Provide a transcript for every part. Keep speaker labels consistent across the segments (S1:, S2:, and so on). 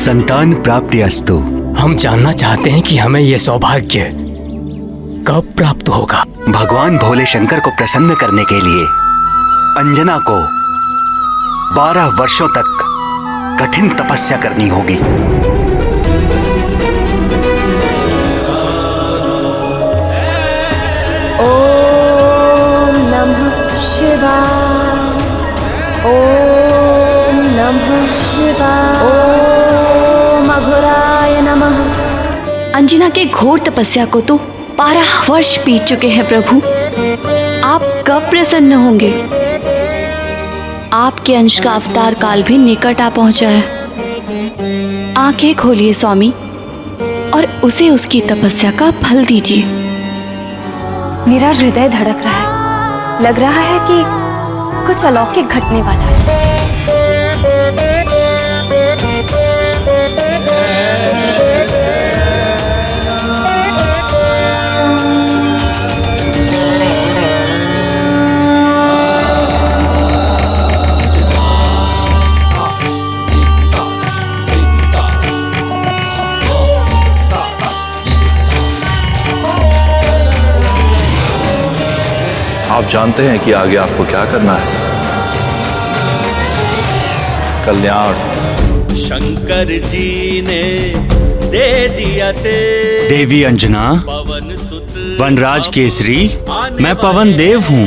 S1: संतान प्राप्ति अस्तु।
S2: हम जानना चाहते हैं कि हमें यह सौभाग्य कब प्राप्त होगा।
S1: भगवान भोले शंकर को प्रसन्न करने के लिए अंजना को 12 वर्षों तक कठिन तपस्या करनी होगी।
S3: ओम नमः शिवाय, ओम नमः शिवाय, ओम अघोराय नमः।
S4: अंजना के घोर तपस्या को तो 12 वर्ष बीत चुके हैं प्रभु। आप कब प्रसन्न होंगे? आपके अंश का अवतार काल भी निकट आ पहुंचा है। आंखें खोलिए स्वामी और उसे उसकी तपस्या का फल दीजिए।
S3: मेरा हृदय धड़क रहा है, लग रहा है कि कुछ अलौकिक घटने वाला है।
S5: आप जानते हैं कि आगे आपको क्या करना है। कल्याण
S6: शंकर जी ने दे दिया तेज।
S7: देवी अंजना, वनराज केसरी, मैं पवन देव हूँ।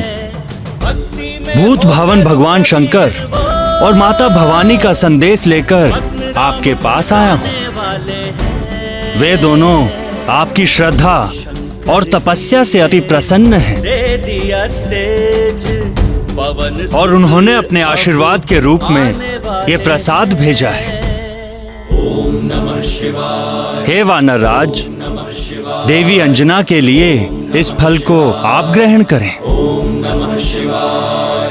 S7: भूत भावन भगवान शंकर और माता भवानी का संदेश लेकर आपके पास आया हूँ। वे दोनों आपकी श्रद्धा और तपस्या से अति प्रसन्न हैं और उन्होंने अपने आशीर्वाद के रूप में ये प्रसाद भेजा है।
S6: ओम नमः शिवाय।
S7: हे वानर राज, देवी अंजना के लिए इस फल को आप ग्रहण करें।
S6: ओम नमः शिवाय,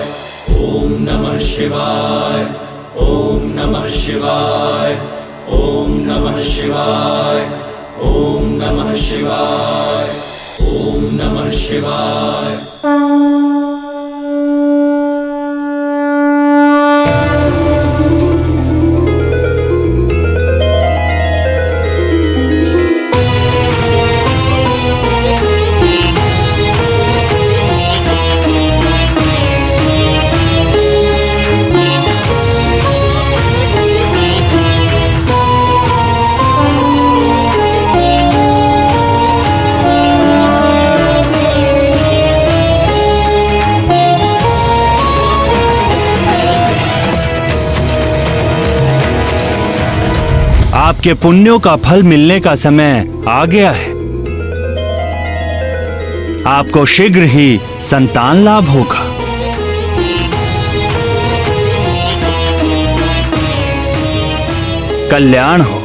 S6: ओम नमः शिवाय, ओम नमः शिवाय, ओम नमः शिवाय, ओम नमः शिवाय, ओम नमः शिवाय।
S7: आपके पुण्यों का फल मिलने का समय आ गया है। आपको शीघ्र ही संतान लाभ होगा। कल्याण हो।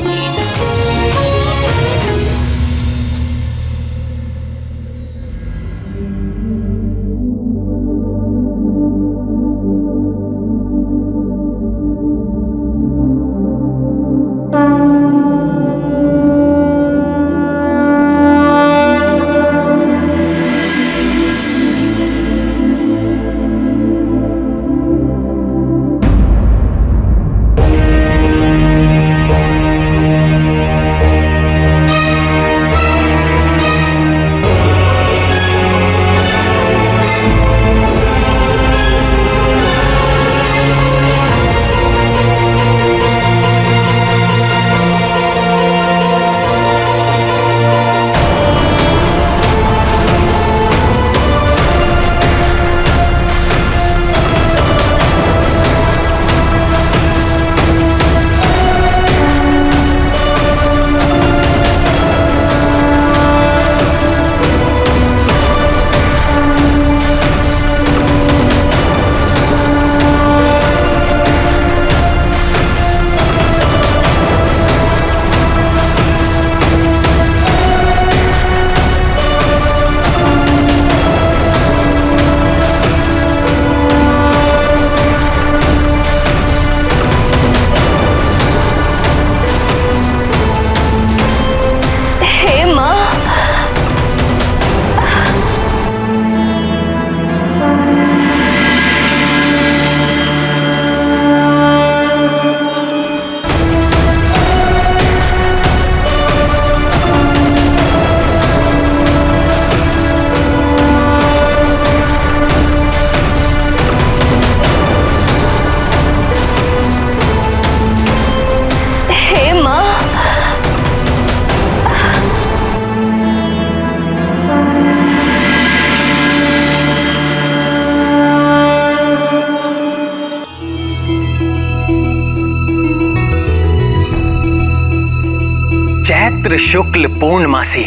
S1: चैत्र शुक्ल पूर्णमासी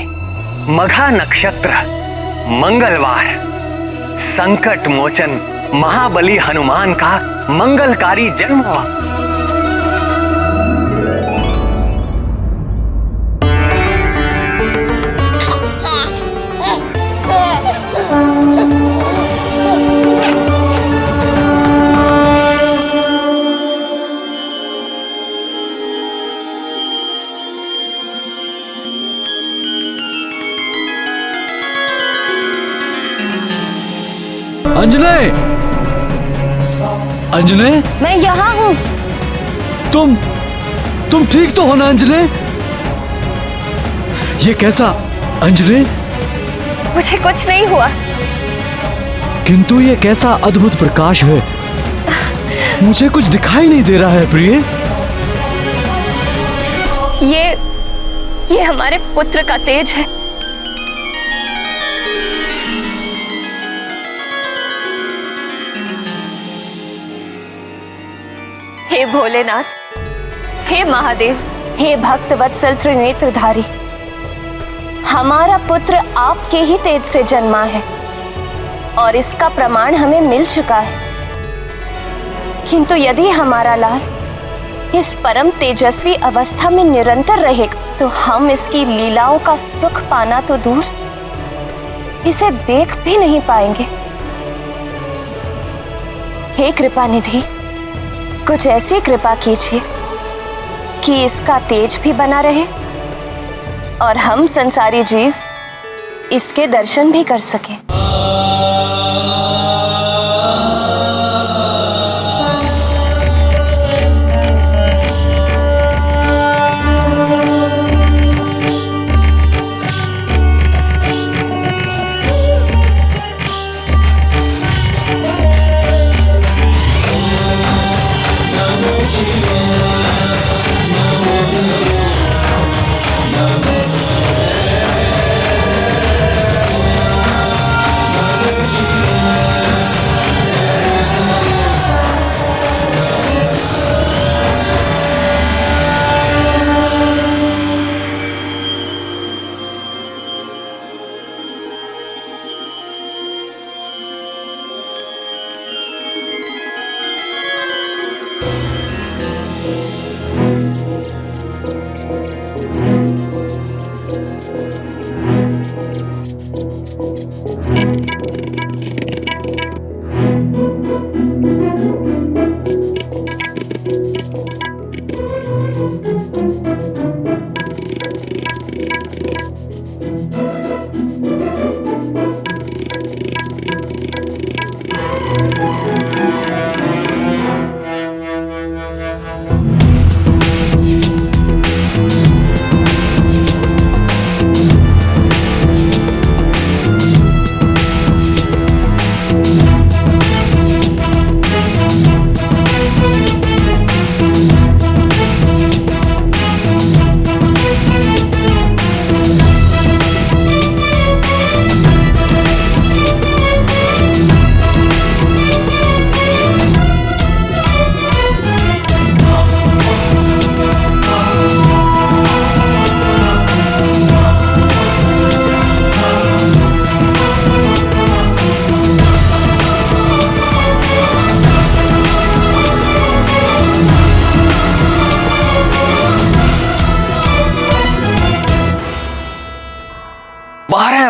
S1: मघा नक्षत्र मंगलवार संकट मोचन महाबली हनुमान का मंगलकारी जन्म हुआ।
S8: अंजने, अंजने,
S3: मैं यहाँ हूँ।
S8: तुम ठीक तो हो ना अंजने? ये कैसा अंजने?
S3: मुझे कुछ नहीं हुआ।
S8: किंतु ये कैसा अद्भुत प्रकाश है, मुझे कुछ दिखाई नहीं दे रहा है प्रिय।
S3: ये हमारे पुत्र का तेज है। हे भोलेनाथ, हे महादेव, हे भक्त वत्सल त्रिनेत्रधारी, हमारा पुत्र आपके ही तेज से जन्मा है और इसका प्रमाण हमें मिल चुका है। किंतु यदि हमारा लाल इस परम तेजस्वी अवस्था में निरंतर रहेगा तो हम इसकी लीलाओं का सुख पाना तो दूर, इसे देख भी नहीं पाएंगे। हे कृपा निधि, कुछ ऐसी कृपा कीजिए कि इसका तेज भी बना रहे और हम संसारी जीव इसके दर्शन भी कर सकें।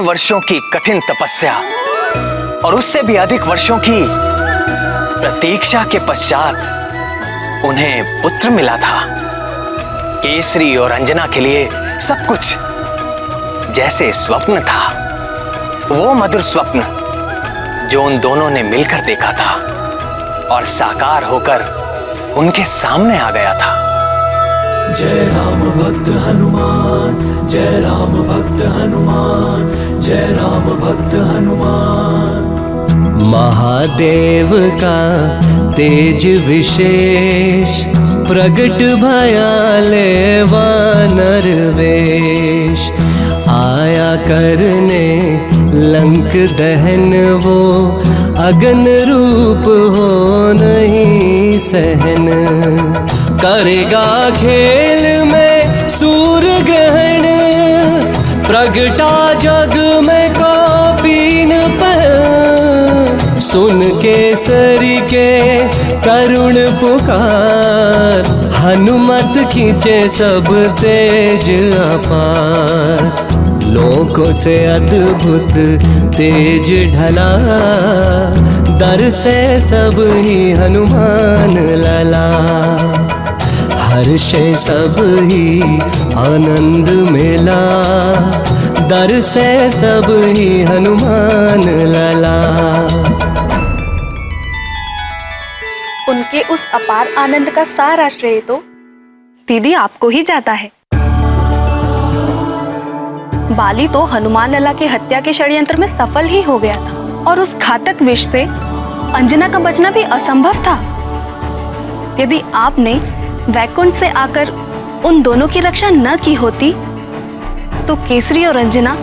S1: वर्षों की कठिन तपस्या और उससे भी अधिक वर्षों की प्रतीक्षा के पश्चात उन्हें पुत्र मिला था। केसरी और अंजना के लिए सब कुछ जैसे स्वप्न था, वो मधुर स्वप्न जो उन दोनों ने मिलकर देखा था और साकार होकर उनके सामने आ गया था।
S6: जय राम भक्त हनुमान, जय राम भक्त हनुमान, जय राम भक्त हनुमान।
S9: महादेव का तेज विशेष प्रगट भयाले वानर वेश, आया करने लंक दहन वो अगन रूप हो नहीं सहन, करेगा खेल में सूर्य ग्रहण प्रगटा जग में को पीन पर, सुन केसरी के करुण पुकार, हनुमत खींचे सब तेज अपार। लोकों से अद्भुत तेज ढला, दर से सब ही हनुमान लला। हर्षे सब ही आनंद मिला, दर से सब ही हनुमान लला।
S10: उनके उस अपार आनंद का सारा श्रेय तो दीदी आपको ही जाता है। बाली तो हनुमान लला की हत्या के षड्यंत्र में सफल ही हो गया था और उस घातक विष से अंजना का बचना भी असंभव था। यदि आपने वैकुंठ से आकर उन दोनों की रक्षा न की होती तो केसरी और अंजना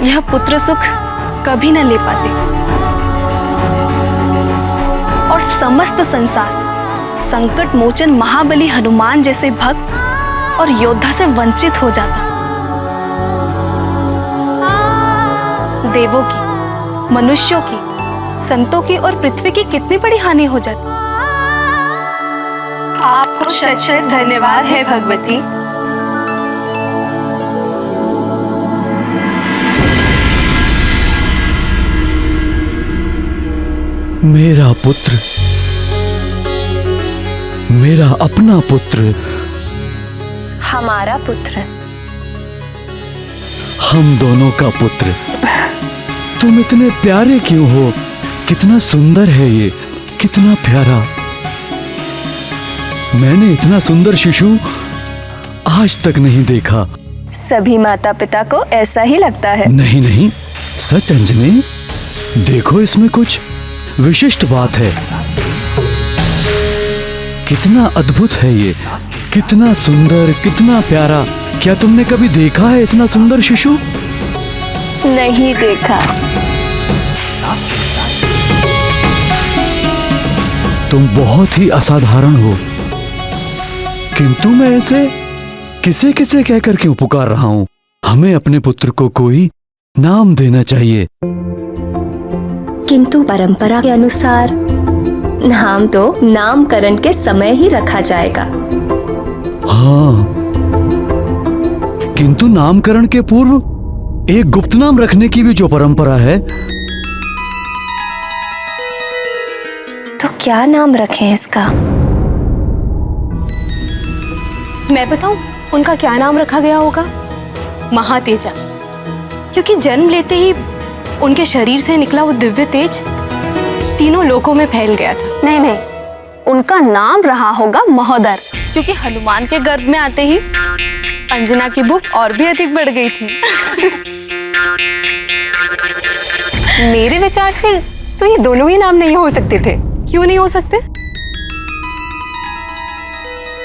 S10: यह पुत्र सुख कभी न ले पाते और समस्त संसार संकट मोचन महाबली हनुमान जैसे भक्त और योद्धा से वंचित हो जाता। देवों की, मनुष्यों की, संतों की और पृथ्वी की कितनी बड़ी हानि हो जाती। आपको शत शत धन्यवाद है भगवती।
S8: मेरा पुत्र, मेरा अपना पुत्र,
S3: हमारा पुत्र,
S8: हम दोनों का पुत्र। तुम इतने प्यारे क्यों हो? कितना सुंदर है ये, कितना प्यारा। मैंने इतना सुंदर शिशु आज तक नहीं देखा।
S3: सभी माता पिता को ऐसा ही लगता है।
S8: नहीं नहीं, सच अंजनी, देखो इसमें कुछ विशिष्ट बात है। कितना अद्भुत है ये, कितना सुंदर, कितना प्यारा। क्या तुमने कभी देखा है इतना सुंदर शिशु?
S3: नहीं देखा।
S8: तुम बहुत ही असाधारण हो, किंतु मैं ऐसे किसे किसे कहकर क्यों पुकार रहा हूं? हमें अपने पुत्र को कोई नाम देना चाहिए।
S3: किंतु परंपरा के अनुसार नाम तो नामकरण के समय ही रखा जाएगा।
S8: हाँ, किंतु नामकरण के पूर्व एक गुप्त नाम रखने की भी जो परंपरा है।
S3: तो क्या नाम रखें इसका?
S10: मैं बताऊं उनका क्या नाम रखा गया होगा? महातेजा, क्योंकि जन्म लेते ही उनके शरीर से निकला वो दिव्य तेज तीनों लोकों में फैल गया था।
S11: नहीं नहीं, उनका नाम रहा होगा महोदर,
S10: क्योंकि हनुमान के गर्भ में आते ही अंजना की भूख और भी अधिक बढ़ गई थी।
S11: मेरे विचार से तो ये दोनों ही नाम नहीं हो सकते थे।
S10: क्यों नहीं हो सकते?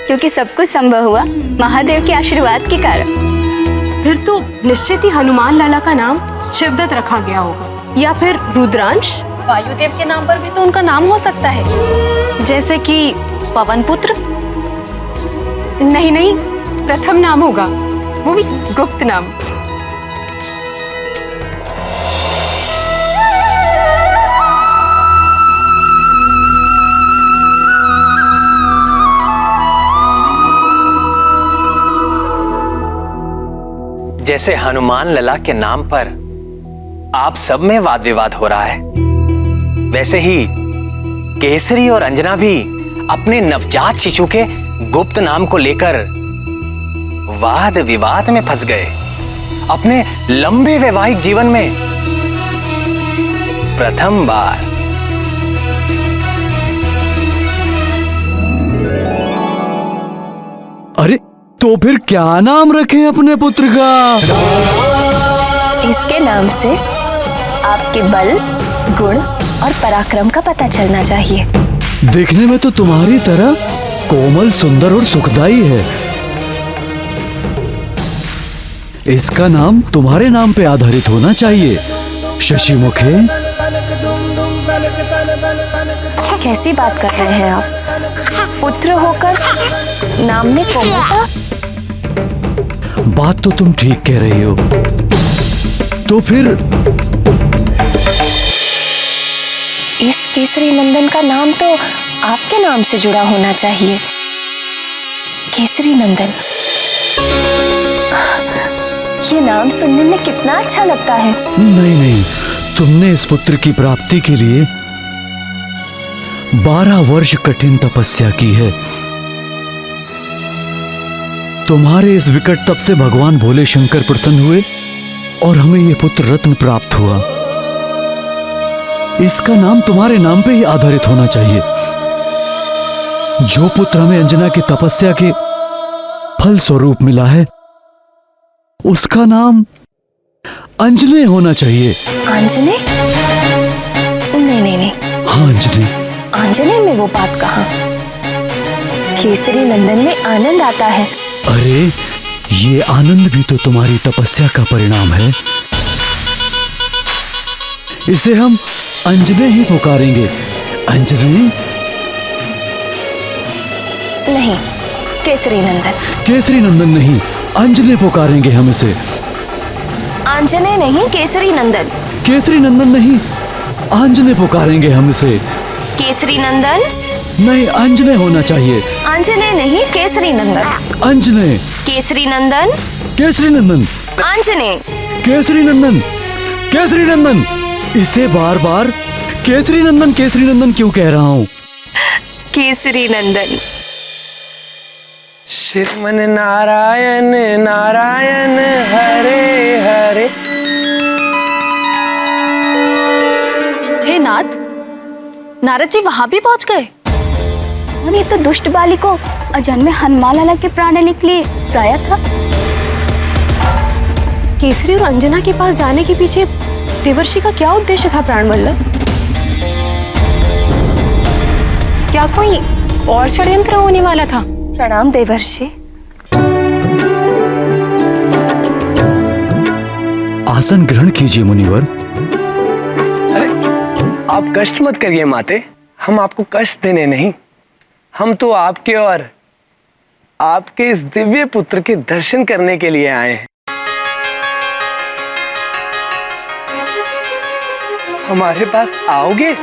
S11: क्योंकि सब कुछ संभव हुआ महादेव के आशीर्वाद के कारण।
S10: फिर तो निश्चित ही हनुमान लाला का नाम शिवदत्त रखा गया होगा, या फिर रुद्रांश। वायुदेव के नाम पर भी तो उनका नाम हो सकता है, जैसे कि पवन पुत्र।
S11: नहीं नहीं, प्रथम नाम होगा, वो भी गुप्त नाम।
S1: जैसे हनुमान लला के नाम पर आप सब में वाद विवाद हो रहा है, वैसे ही केसरी और अंजना भी अपने नवजात शिशु के गुप्त नाम को लेकर वाद विवाद में फंस गए। अपने लंबे वैवाहिक जीवन में प्रथम बार
S8: अरे तो फिर क्या नाम रखें अपने पुत्र का?
S3: इसके नाम से आपके बल, गुण और पराक्रम का पता चलना चाहिए।
S8: देखने में तो तुम्हारी तरह कोमल, सुंदर और सुखदाई है। इसका नाम तुम्हारे नाम पे आधारित होना चाहिए, शशिमुखे।
S3: कैसी बात कर रहे हैं आप? पुत्र होकर नाम में कोमलता?
S8: बात तो तुम ठीक कह रही हो। तो फिर
S3: इस केसरी नंदन का नाम तो आपके नाम से जुड़ा होना चाहिए। केसरी नंदन, ये नाम सुनने में कितना अच्छा लगता है।
S8: नहीं नहीं, तुमने इस पुत्र की प्राप्ति के लिए 12 वर्ष कठिन तपस्या की है। तुम्हारे इस विकट तप से भगवान भोले शंकर प्रसन्न हुए और हमें यह पुत्र रत्न प्राप्त हुआ। इसका नाम तुम्हारे नाम पे ही आधारित होना चाहिए। जो पुत्र हमें अंजना की तपस्या के फल स्वरूप मिला है, उसका नाम अंजने होना चाहिए।
S3: अंजने? नहीं नहीं नहीं।
S8: हाँ अंजने।
S3: अंजने में वो बात कहाँ? केसरी नंदन में आनंद आता है।
S8: अरे ये आनंद भी तो तुम्हारी तपस्या का परिणाम है। इसे हम अंजने ही पुकारेंगे। अंजने
S3: नहीं, केसरी नंदन।
S8: केसरी नंदन नहीं, अंजने पुकारेंगे हम इसे।
S3: अंजने नहीं, केसरी नंदन।
S8: केसरी नंदन नहीं, अंजने पुकारेंगे हम इसे।
S3: केसरी नंदन
S8: नहीं, अंजने होना चाहिए।
S3: अंजने नहीं, केसरी नंदन।
S8: अंजने।
S3: केसरी नंदन।
S8: केसरी नंदन।
S3: अंजने।
S8: केसरी नंदन। केसरी नंदन। इसे बार बार केसरी नंदन क्यों कह रहा हूँ?
S3: केसरी नंदन।
S12: श्रीमन नारायण नारायण हरे हरे।
S10: हे नाथ, नारद जी वहां भी पहुंच गए।
S13: और ये तो दुष्ट बाली को अजन्मे हनुमान लाला के प्राण लेने के लिए जाया था।
S11: केसरी और अंजना के पास जाने के पीछे देवर्षि का क्या उद्देश्य था प्राणवल्लभ? क्या कोई और षड्यंत्र होने वाला था?
S3: प्रणाम देवर्षि।
S8: आसन ग्रहण कीजिए मुनिवर।
S12: अरे आप कष्ट मत करिए माते, हम आपको कष्ट देने नहीं, हम तो आपके और आपके इस दिव्य पुत्र के दर्शन करने के लिए आए हैं। हमारे पास आओगे?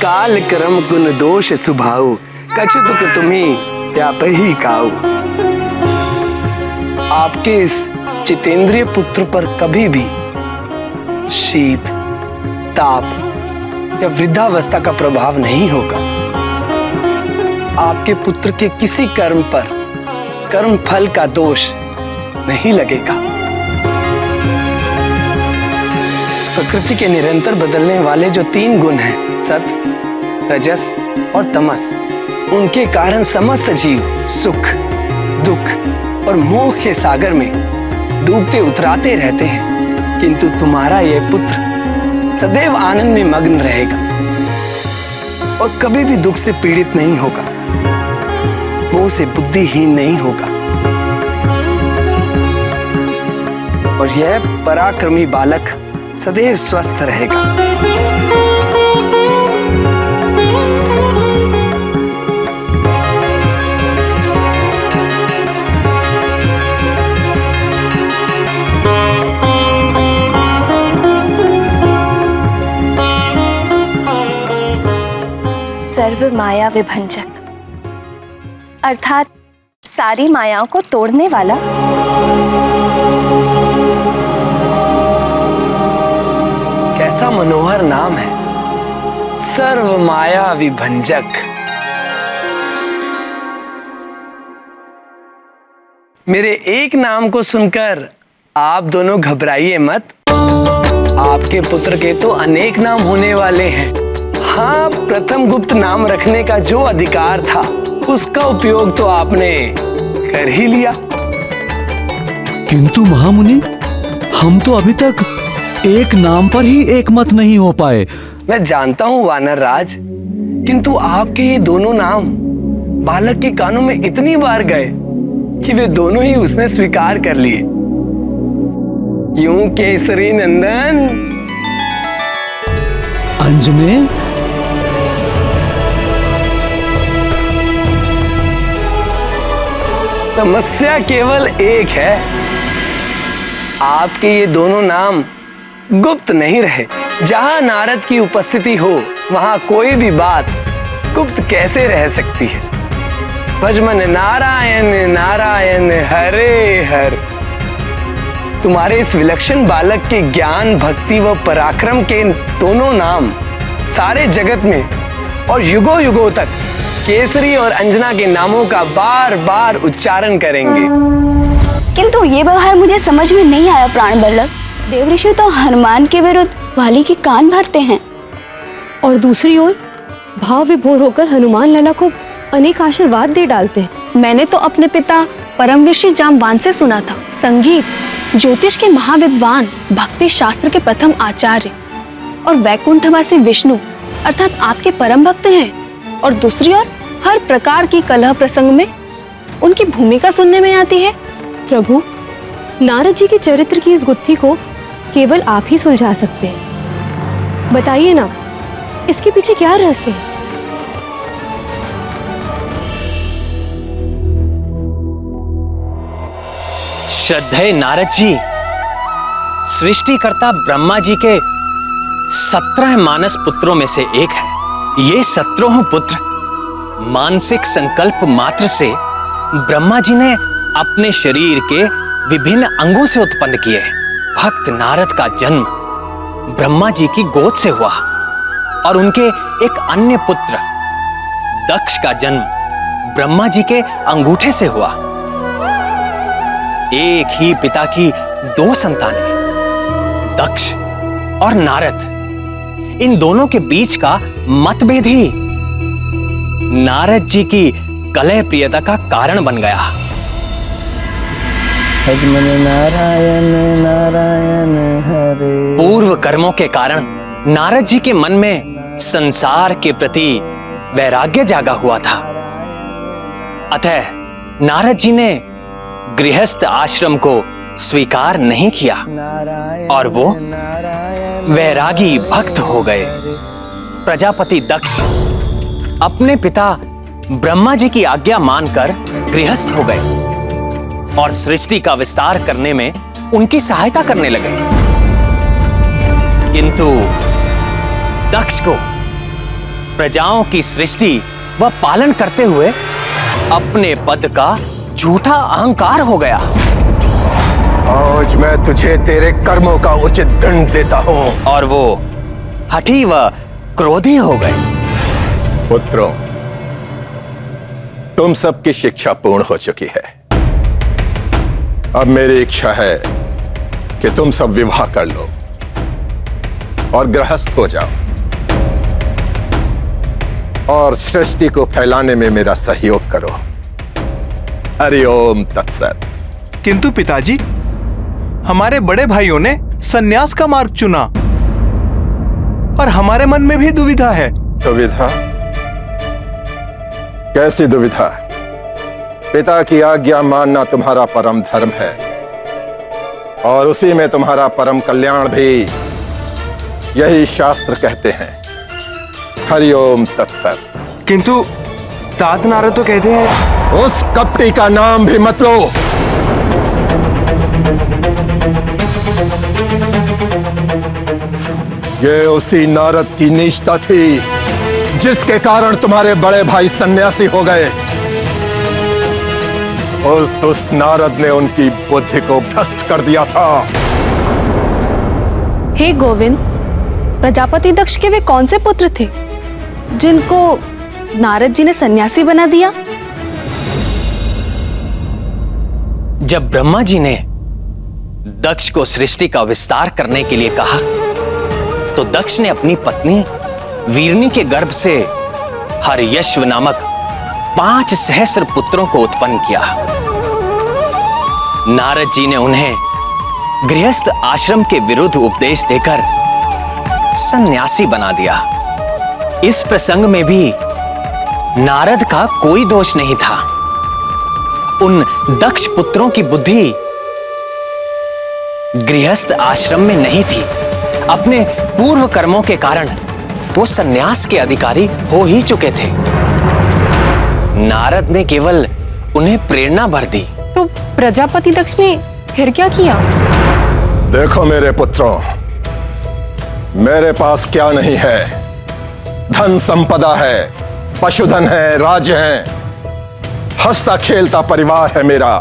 S12: काल कर्म गुण दोष सुभाऊ, कछु दुख तुम्हें व्याप ही काऊ। आपके इस जितेंद्रिय पुत्र पर कभी भी शीत, ताप या वृद्धावस्था का प्रभाव नहीं होगा। आपके पुत्र के किसी कर्म पर कर्म फल का दोष नहीं लगेगा। प्रकृति के निरंतर बदलने वाले जो 3 गुण हैं, सत्व, रजस और तमस, उनके कारण समस्त जीव सुख, दुख और मोह के सागर में डूबते उतराते रहते हैं। किंतु तुम्हारा यह पुत्र सदैव आनंद में मग्न रहेगा और कभी भी दुख से पीड़ित नहीं होगा, मोह से बुद्धिहीन नहीं होगा। और यह पराक्रमी बालक सदैव स्वस्थ रहेगा।
S3: सर्व माया विभंजक, अर्थात सारी मायाओं को तोड़ने वाला।
S12: कैसा मनोहर नाम है, सर्व माया विभंजक। मेरे एक नाम को सुनकर आप दोनों घबराइए मत। आपके पुत्र के तो अनेक नाम होने वाले हैं। हाँ, प्रथम गुप्त नाम रखने का जो अधिकार था, उसका उपयोग तो आपने कर ही लिया।
S8: किंतु महामुनि, हम तो अभी तक एक नाम पर ही एक मत नहीं हो पाए।
S12: मैं जानता हूँ वानर राज, किंतु आपके ये दोनों नाम बालक के कानों में इतनी बार गए कि वे दोनों ही उसने स्वीकार कर लिए। क्यों केसरी नंदन?
S8: अंजने,
S12: समस्या केवल एक है, आपके ये दोनों नाम गुप्त नहीं रहे। जहां नारद की उपस्थिति हो वहां कोई भी बात गुप्त कैसे रह सकती है। भजमन नारायण नारायण हरे हर। तुम्हारे इस विलक्षण बालक के ज्ञान, भक्ति व पराक्रम के दोनों नाम सारे जगत में और युगों युगों तक केसरी और अंजना के नामों का बार बार उच्चारण करेंगे।
S13: किंतु ये व्यवहार मुझे समझ में नहीं आया प्राण बल्लभ। देवऋषि तो हनुमान के विरुद्ध वाली के कान भरते हैं
S14: और दूसरी ओर भाव विभोर होकर हनुमान लला को अनेक आशीर्वाद दे डालते हैं।
S10: मैंने तो अपने पिता परम ऋषि जाम्बवान से सुना था, संगीत ज्योतिष के महाविद्वान, भक्ति शास्त्र के प्रथम आचार्य और वैकुंठवासी विष्णु अर्थात आपके परम भक्त हैं। और दूसरी ओर हर प्रकार की कलह प्रसंग में उनकी भूमिका सुनने में आती है।
S14: प्रभु, नारद जी के चरित्र की इस गुत्थी को केवल आप ही सुलझा सकते हैं। बताइए ना, इसके पीछे क्या रहस्य है?
S1: श्रद्धेय नारद जी, सृष्टिकर्ता ब्रह्मा जी के 17 मानस पुत्रों में से एक है। ये 17 पुत्र मानसिक संकल्प मात्र से ब्रह्मा जी ने अपने शरीर के विभिन्न अंगों से उत्पन्न किए। भक्त नारद का जन्म ब्रह्मा जी की गोद से हुआ और उनके एक अन्य पुत्र दक्ष का जन्म ब्रह्मा जी के अंगूठे से हुआ। एक ही पिता की 2 संतानें, दक्ष और नारद। इन दोनों के बीच का मतभेद ही नारद जी की कलह प्रियता का कारण बन गया।
S12: भजमन नारायण नारायण हरे।
S1: पूर्व कर्मों के कारण नारद जी के मन में संसार के प्रति वैराग्य जागा हुआ था। अतः नारद जी ने गृहस्थ आश्रम को स्वीकार नहीं किया और वो वैरागी भक्त हो गए। प्रजापति दक्ष अपने पिता ब्रह्मा जी की आज्ञा मानकर गृहस्थ हो गए और सृष्टि का विस्तार करने में उनकी सहायता करने लगे। किंतु दक्ष को प्रजाओं की सृष्टि व पालन करते हुए अपने पद का झूठा अहंकार हो गया।
S15: आज मैं तुझे तेरे कर्मों का उचित दंड देता हूं।
S1: और वो हठी व क्रोधी हो गए।
S15: पुत्रों, तुम सबकी शिक्षा पूर्ण हो चुकी है। अब मेरी इच्छा है कि तुम सब विवाह कर लो और गृहस्थ हो जाओ और सृष्टि को फैलाने में मेरा सहयोग करो। हरि ओम तत्सत।
S16: किंतु पिताजी, हमारे बड़े भाइयों ने सन्यास का मार्ग चुना और हमारे मन में भी दुविधा है।
S15: दुविधा? कैसी दुविधा? पिता की आज्ञा मानना तुम्हारा परम धर्म है और उसी में तुम्हारा परम कल्याण भी, यही शास्त्र कहते हैं। हरि ओम तत्सत।
S16: किंतु तात नारद तो कहते हैं।
S15: उस कपटी का नाम भी मत लो। ये उसी नारद की नीचता थी जिसके कारण तुम्हारे बड़े भाई सन्यासी हो गए। उस दुष्ट नारद ने उनकी बुद्धि को भ्रष्ट कर दिया था।
S10: हे गोविंद, प्रजापति दक्ष के वे कौन से पुत्र थे जिनको नारद जी ने सन्यासी बना दिया?
S1: जब ब्रह्मा जी ने दक्ष को सृष्टि का विस्तार करने के लिए कहा तो दक्ष ने अपनी पत्नी वीरनी के गर्भ से हर्यश्व नामक 5 सहस्र पुत्रों को उत्पन्न किया। नारद जी ने उन्हें गृहस्थ आश्रम के विरुद्ध उपदेश देकर सन्यासी बना दिया। इस प्रसंग में भी नारद का कोई दोष नहीं था। उन दक्ष पुत्रों की बुद्धि गृहस्थ आश्रम में नहीं थी। अपने पूर्व कर्मों के कारण वो सन्यास के अधिकारी हो ही चुके थे। नारद ने केवल उन्हें प्रेरणा भर दी।
S11: तो प्रजापति दक्ष ने फिर क्या किया?
S15: देखो मेरे पुत्रों, मेरे पास क्या नहीं है। धन संपदा है, पशुधन है, राज्य है, हंसता खेलता परिवार है मेरा।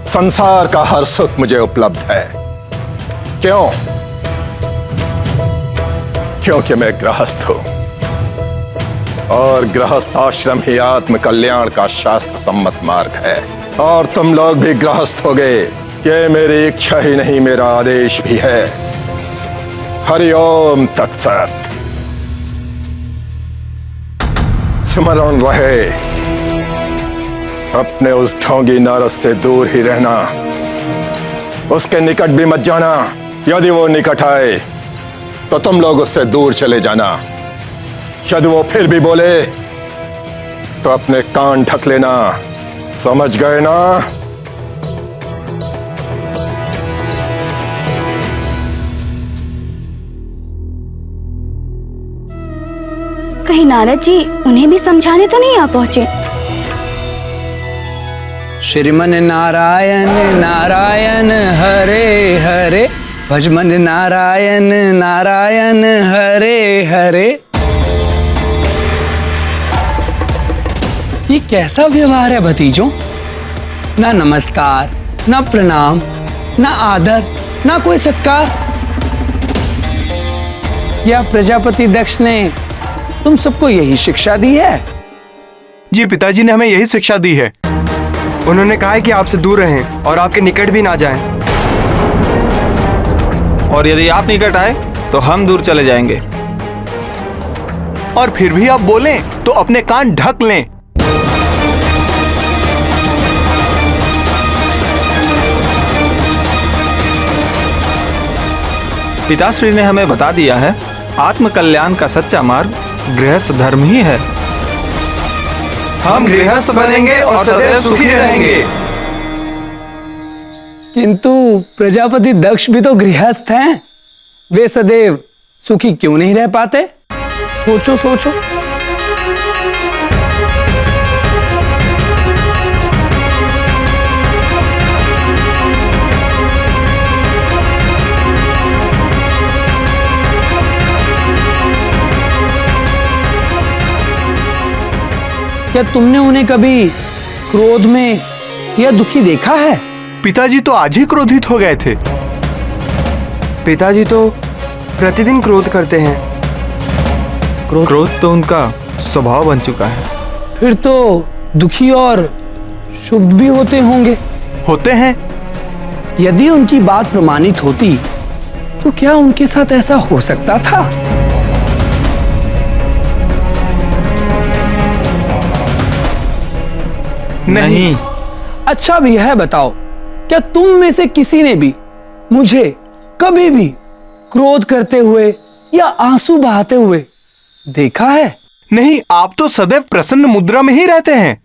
S15: संसार का हर सुख मुझे उपलब्ध है। क्यों? क्योंकि मैं गृहस्थ हूं और गृहस्थ आश्रम ही आत्म कल्याण का शास्त्र सम्मत मार्ग है। और तुम लोग भी गृहस्थ हो गए। ये मेरी इच्छा ही नहीं, मेरा आदेश भी है। हरिओम तत्सत। स्मरण रहे, अपने उस ढोंगी नारद से दूर ही रहना। उसके निकट भी मत जाना। यदि वो निकट आए तो तुम लोग उससे दूर चले जाना। यदि वो फिर भी बोले तो अपने कान ढक लेना। समझ गए ना?
S13: कहीं नारद जी उन्हें भी समझाने तो नहीं आ पहुंचे?
S12: श्रीमन नारायण नारायण हरे हरे, भजमन नारायण नारायण हरे हरे। ये कैसा व्यवहार है भतीजों? ना नमस्कार, ना प्रणाम, ना आदर, ना कोई सत्कार। या प्रजापति दक्ष ने तुम सबको यही शिक्षा दी है?
S16: जी पिताजी ने हमें यही शिक्षा दी है। उन्होंने कहा है कि आपसे दूर रहें और आपके निकट भी ना जाएं। और यदि आप निकट आए तो हम दूर चले जाएंगे। और फिर भी आप बोलें तो अपने कान ढक लें। पिताश्री ने हमें बता दिया है, आत्म कल्याण का सच्चा मार्ग गृहस्थ धर्म ही है। हम गृहस्थ बनेंगे और सदैव सुखी रहेंगे।
S12: किंतु प्रजापति दक्ष भी तो गृहस्थ हैं। वे सदैव सुखी क्यों नहीं रह पाते? सोचो सोचो। क्या तुमने उन्हें कभी क्रोध में या दुखी देखा है?
S16: पिताजी तो आज ही क्रोधित हो गए थे। पिताजी तो प्रतिदिन क्रोध करते हैं। क्रोध तो उनका स्वभाव बन चुका है।
S12: फिर तो दुखी और शुभ भी होते होंगे।
S16: होते हैं।
S12: यदि उनकी बात प्रमाणित होती तो क्या उनके साथ ऐसा हो सकता था?
S16: नहीं।
S12: अच्छा भी है, बताओ, क्या तुम में से किसी ने भी मुझे कभी भी क्रोध करते हुए या आंसू बहाते हुए देखा है?
S16: नहीं, आप तो सदैव प्रसन्न मुद्रा में ही रहते हैं।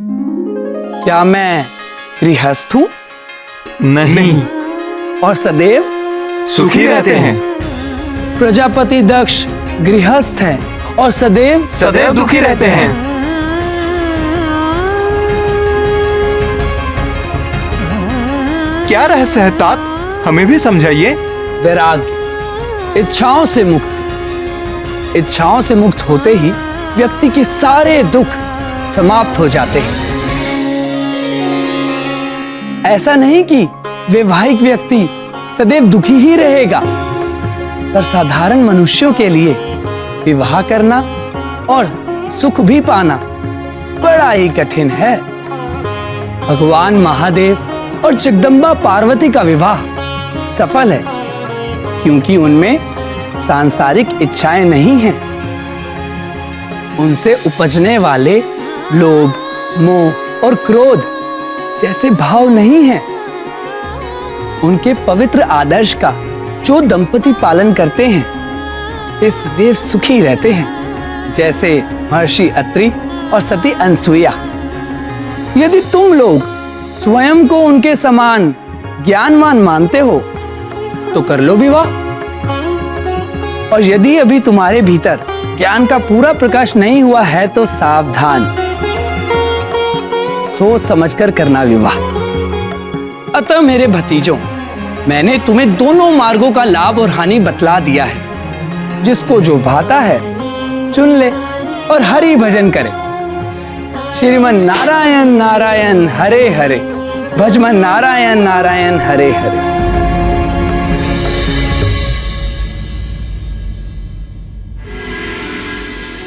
S12: क्या मैं गृहस्थ हूं?
S16: नहीं।
S12: और सदैव
S16: सुखी रहते हैं।
S12: प्रजापति दक्ष गृहस्थ हैं और सदैव
S16: दुखी रहते हैं। क्या रहस्य है तात? हमें भी समझाइए।
S12: वैराग्य, इच्छाओं से मुक्त होते ही व्यक्ति के सारे दुख समाप्त हो जाते हैं। ऐसा नहीं कि वैवाहिक व्यक्ति सदैव दुखी ही रहेगा, पर साधारण मनुष्यों के लिए विवाह करना और सुख भी पाना बड़ा ही कठिन है। भगवान महादेव और जगदम्बा पार्वती का विवाह सफल है क्योंकि उनमें सांसारिक इच्छाएं नहीं हैं। उनसे उपजने वाले लोभ, मोह और क्रोध जैसे भाव नहीं हैं। उनके पवित्र आदर्श का जो दंपति पालन करते हैं वे सदैव सुखी रहते हैं, जैसे महर्षि अत्रि और सती अनसुईया। यदि तुम लोग स्वयं को उनके समान ज्ञानवान मानते हो तो कर लो विवाह। और यदि अभी तुम्हारे भीतर ज्ञान का पूरा प्रकाश नहीं हुआ है तो सावधान, सोच समझकर करना विवाह। अतः मेरे भतीजों, मैंने तुम्हें दोनों मार्गों का लाभ और हानि बतला दिया है। जिसको जो भाता है चुन ले और हरि भजन करे। श्रीमन नारायण नारायण हरे हरे, भजमन नारायण नारायण हरे हरे।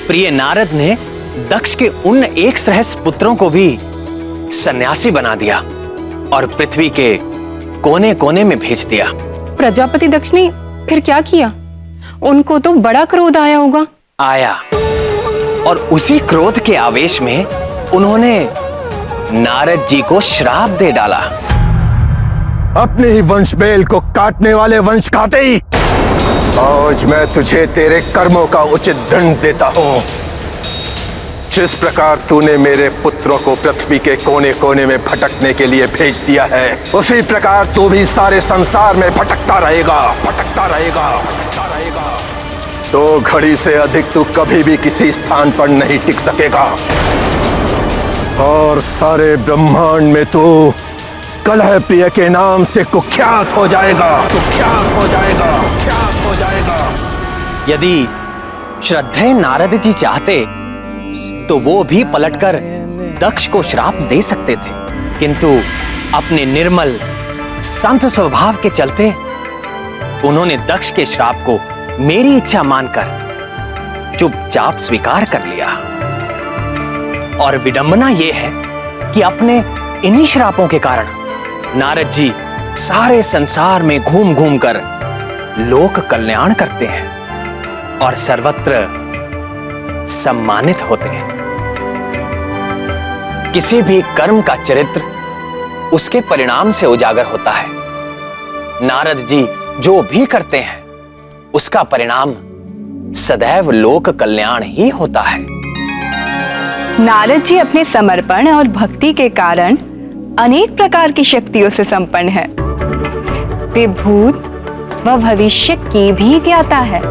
S1: प्रिय नारद ने दक्ष के उन 1 सहस्त्र पुत्रों को भी सन्यासी बना दिया और पृथ्वी के कोने कोने में भेज दिया।
S11: प्रजापति दक्ष ने फिर क्या किया? उनको तो बड़ा क्रोध आया होगा।
S1: आया, और उसी क्रोध के आवेश में उन्होंने नारद जी को श्राप दे डाला।
S15: अपने ही वंश बेल को काटने वाले वंश खाते ही आज मैं तुझे तेरे कर्मों का उचित दंड देता हूं। जिस प्रकार तूने मेरे पुत्रों को पृथ्वी के कोने कोने में भटकने के लिए भेज दिया है, उसी प्रकार तू भी सारे संसार में भटकता रहेगा, भटकता रहेगा, भटकता रहेगा। 2 घड़ी से अधिक तू कभी भी किसी स्थान पर नहीं टिक सकेगा और सारे ब्रह्मांड में तू कलह प्रिय के नाम से कुख्यात हो जाएगा, कुख्यात हो जाएगा, कुख्यात हो जाएगा।
S1: यदि श्रद्धेय नारद जी चाहते तो वो भी पलटकर दक्ष को श्राप दे सकते थे, किंतु अपने निर्मल संत स्वभाव के चलते उन्होंने दक्ष के श्राप को मेरी इच्छा मानकर चुपचाप स्वीकार कर लिया। और विडंबना यह है कि अपने इन्हीं श्रापों के कारण नारद जी सारे संसार में घूम घूम कर लोक कल्याण करते हैं और सर्वत्र सम्मानित होते हैं। किसी भी कर्म का चरित्र उसके परिणाम से उजागर होता है। नारद जी जो भी करते हैं उसका परिणाम सदैव लोक कल्याण ही होता है।
S10: नारद जी अपने समर्पण और भक्ति के कारण अनेक प्रकार की शक्तियों से संपन्न है। वे भूत व भविष्य की भी ज्ञाता है।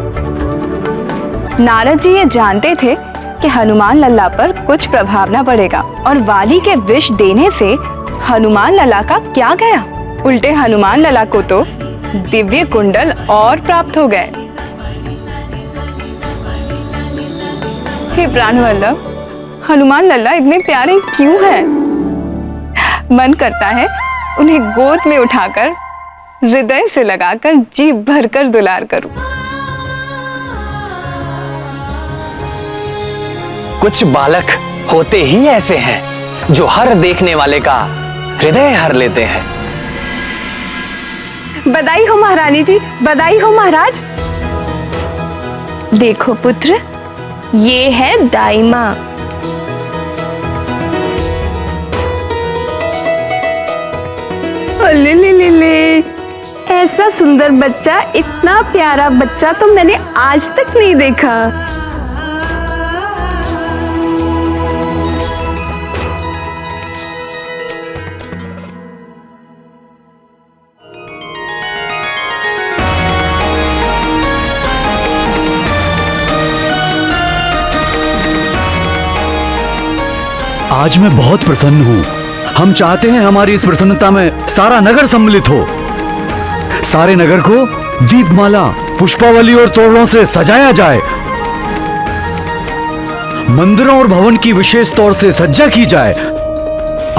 S10: नारद जी ये जानते थे कि हनुमान लल्ला पर कुछ प्रभाव न पड़ेगा और वाली के विष देने से हनुमान लल्ला का क्या गया, उल्टे हनुमान लल्ला को तो दिव्य कुंडल और प्राप्त हो गए। हे प्राणवल्लभ, हनुमान लल्ला इतने प्यारे क्यों हैं? मन करता है उन्हें गोद में उठाकर हृदय से लगाकर जी भरकर दुलार करूं।
S1: कुछ बालक होते ही ऐसे हैं जो हर देखने वाले का हृदय हर लेते हैं।
S10: बधाई हो महारानी जी, बधाई हो महाराज।
S3: देखो पुत्र, ये है दाई माँ।
S10: ले ले ले ले, ऐसा सुंदर बच्चा, इतना प्यारा बच्चा तो मैंने आज तक नहीं देखा।
S8: आज मैं बहुत प्रसन्न हूँ। हम चाहते हैं हमारी इस प्रसन्नता में सारा नगर सम्मिलित हो। सारे नगर को दीपमाला, पुष्पावली और तोरणों से सजाया जाए। मंदिरों और भवन की विशेष तौर से सज्जा की जाए।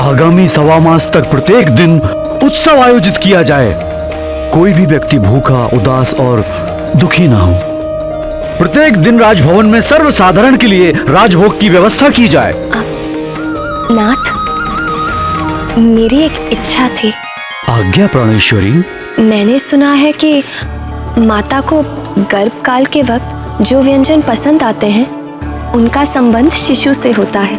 S8: आगामी 1.25 मास तक प्रत्येक दिन उत्सव आयोजित किया जाए। कोई भी व्यक्ति भूखा, उदास और दुखी ना हो। प्रत्येक दिन राजभवन में सर्वसाधारण के लिए राजभोग की व्यवस्था की जाए।
S3: नाथ, मेरी एक इच्छा थी।
S8: आज्ञा प्राणेश्वरी।
S3: मैंने सुना है कि माता को गर्भकाल के वक्त जो व्यंजन पसंद आते हैं उनका संबंध शिशु से होता है,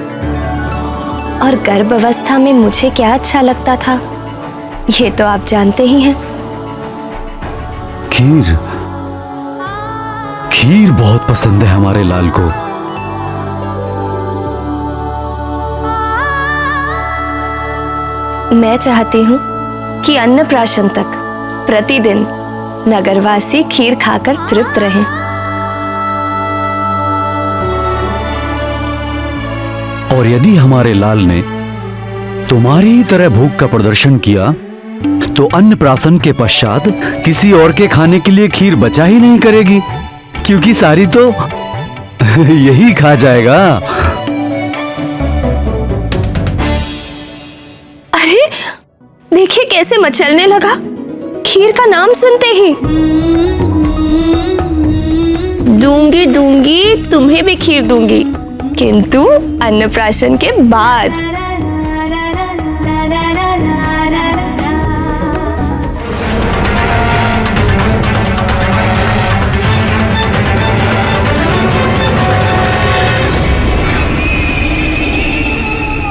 S3: और गर्भ अवस्था में मुझे क्या अच्छा लगता था ये तो आप जानते ही हैं।
S8: खीर, खीर बहुत पसंद है हमारे लाल को।
S3: मैं चाहती हूँ कि अन्नप्राशन तक प्रतिदिन नगरवासी खीर खाकर तृप्त रहें।
S8: और यदि हमारे लाल ने तुम्हारी ही तरह भूख का प्रदर्शन किया तो अन्नप्राशन के पश्चात किसी और के खाने के लिए खीर बचा ही नहीं करेगी, क्योंकि सारी तो यही खा जाएगा।
S3: अरे देखिए कैसे मचलने लगा खीर का नाम सुनते ही। दूंगी दूंगी तुम्हें भी खीर दूंगी, किंतु अन्नप्राशन के बाद।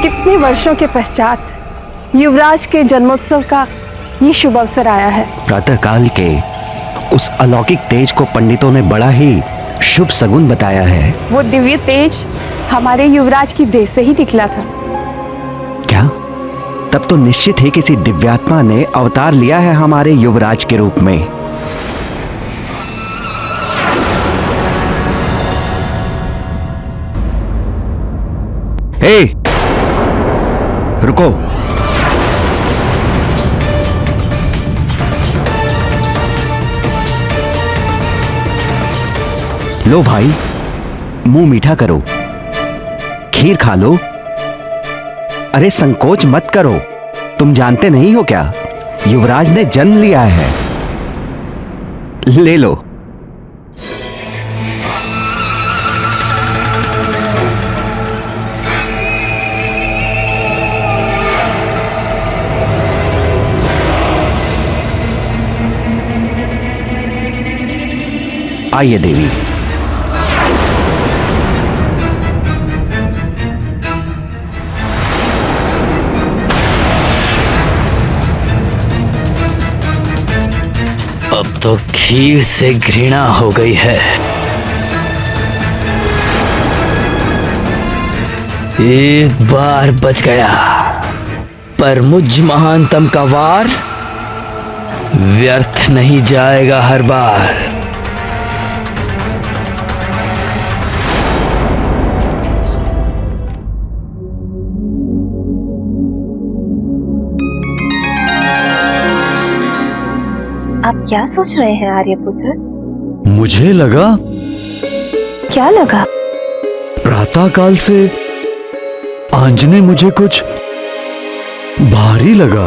S14: कितने वर्षों के पश्चात युवराज के जन्मोत्सव का ये शुभ अवसर आया है।
S17: प्रातःकाल के उस अलौकिक तेज को पंडितों ने बड़ा ही शुभ सगुन बताया है।
S14: वो दिव्य तेज हमारे युवराज की देह से ही निकला था।
S17: क्या? तब तो निश्चित ही किसी दिव्यात्मा ने अवतार लिया है हमारे युवराज के रूप में। हे, रुको। लो भाई, मुंह मीठा करो, खीर खा लो। अरे संकोच मत करो, तुम जानते नहीं हो क्या, युवराज ने जन्म लिया है। ले लो। आइए देवी।
S2: अब तो खीर से घृणा हो गई है। एक बार बच गया, पर मुझ महानतम का वार व्यर्थ नहीं जाएगा हर बार।
S3: आप क्या सोच रहे हैं आर्यपुत्र?
S8: मुझे लगा।
S3: क्या लगा?
S8: प्रातःकाल से आंजने मुझे कुछ भारी लगा।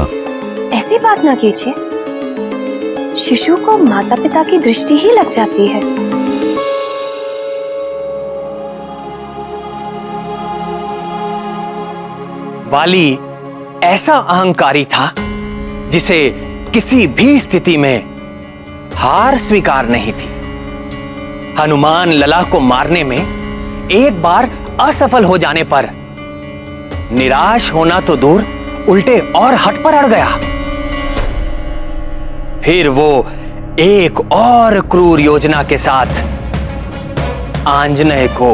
S3: ऐसी बात ना कीजिए, शिशु को माता पिता की दृष्टि ही लग जाती है।
S1: वाली ऐसा अहंकारी था जिसे किसी भी स्थिति में हार स्वीकार नहीं थी। हनुमान लला को मारने में एक बार असफल हो जाने पर निराश होना तो दूर, उल्टे और हट पर अड़ गया। फिर वो एक और क्रूर योजना के साथ आंजनेय को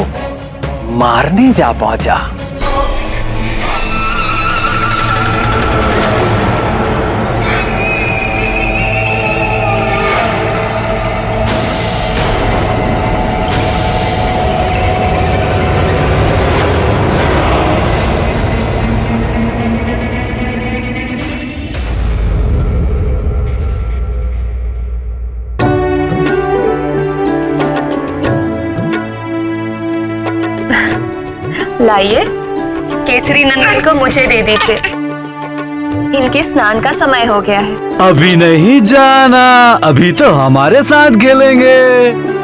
S1: मारने जा पहुंचा।
S3: लाइए, केसरी नंदन को मुझे दे दीजिए। इनके स्नान का समय हो गया है।
S8: अभी नहीं जाना, अभी तो हमारे साथ खेलेंगे।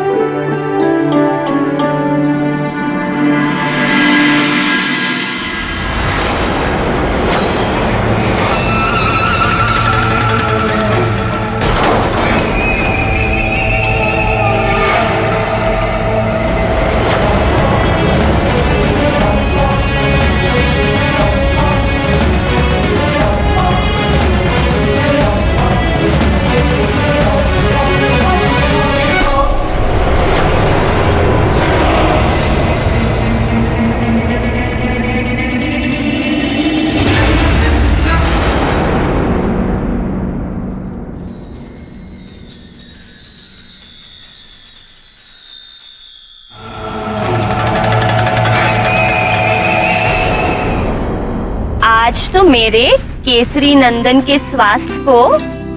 S3: आज तो मेरे केसरी नंदन के स्वास्थ्य को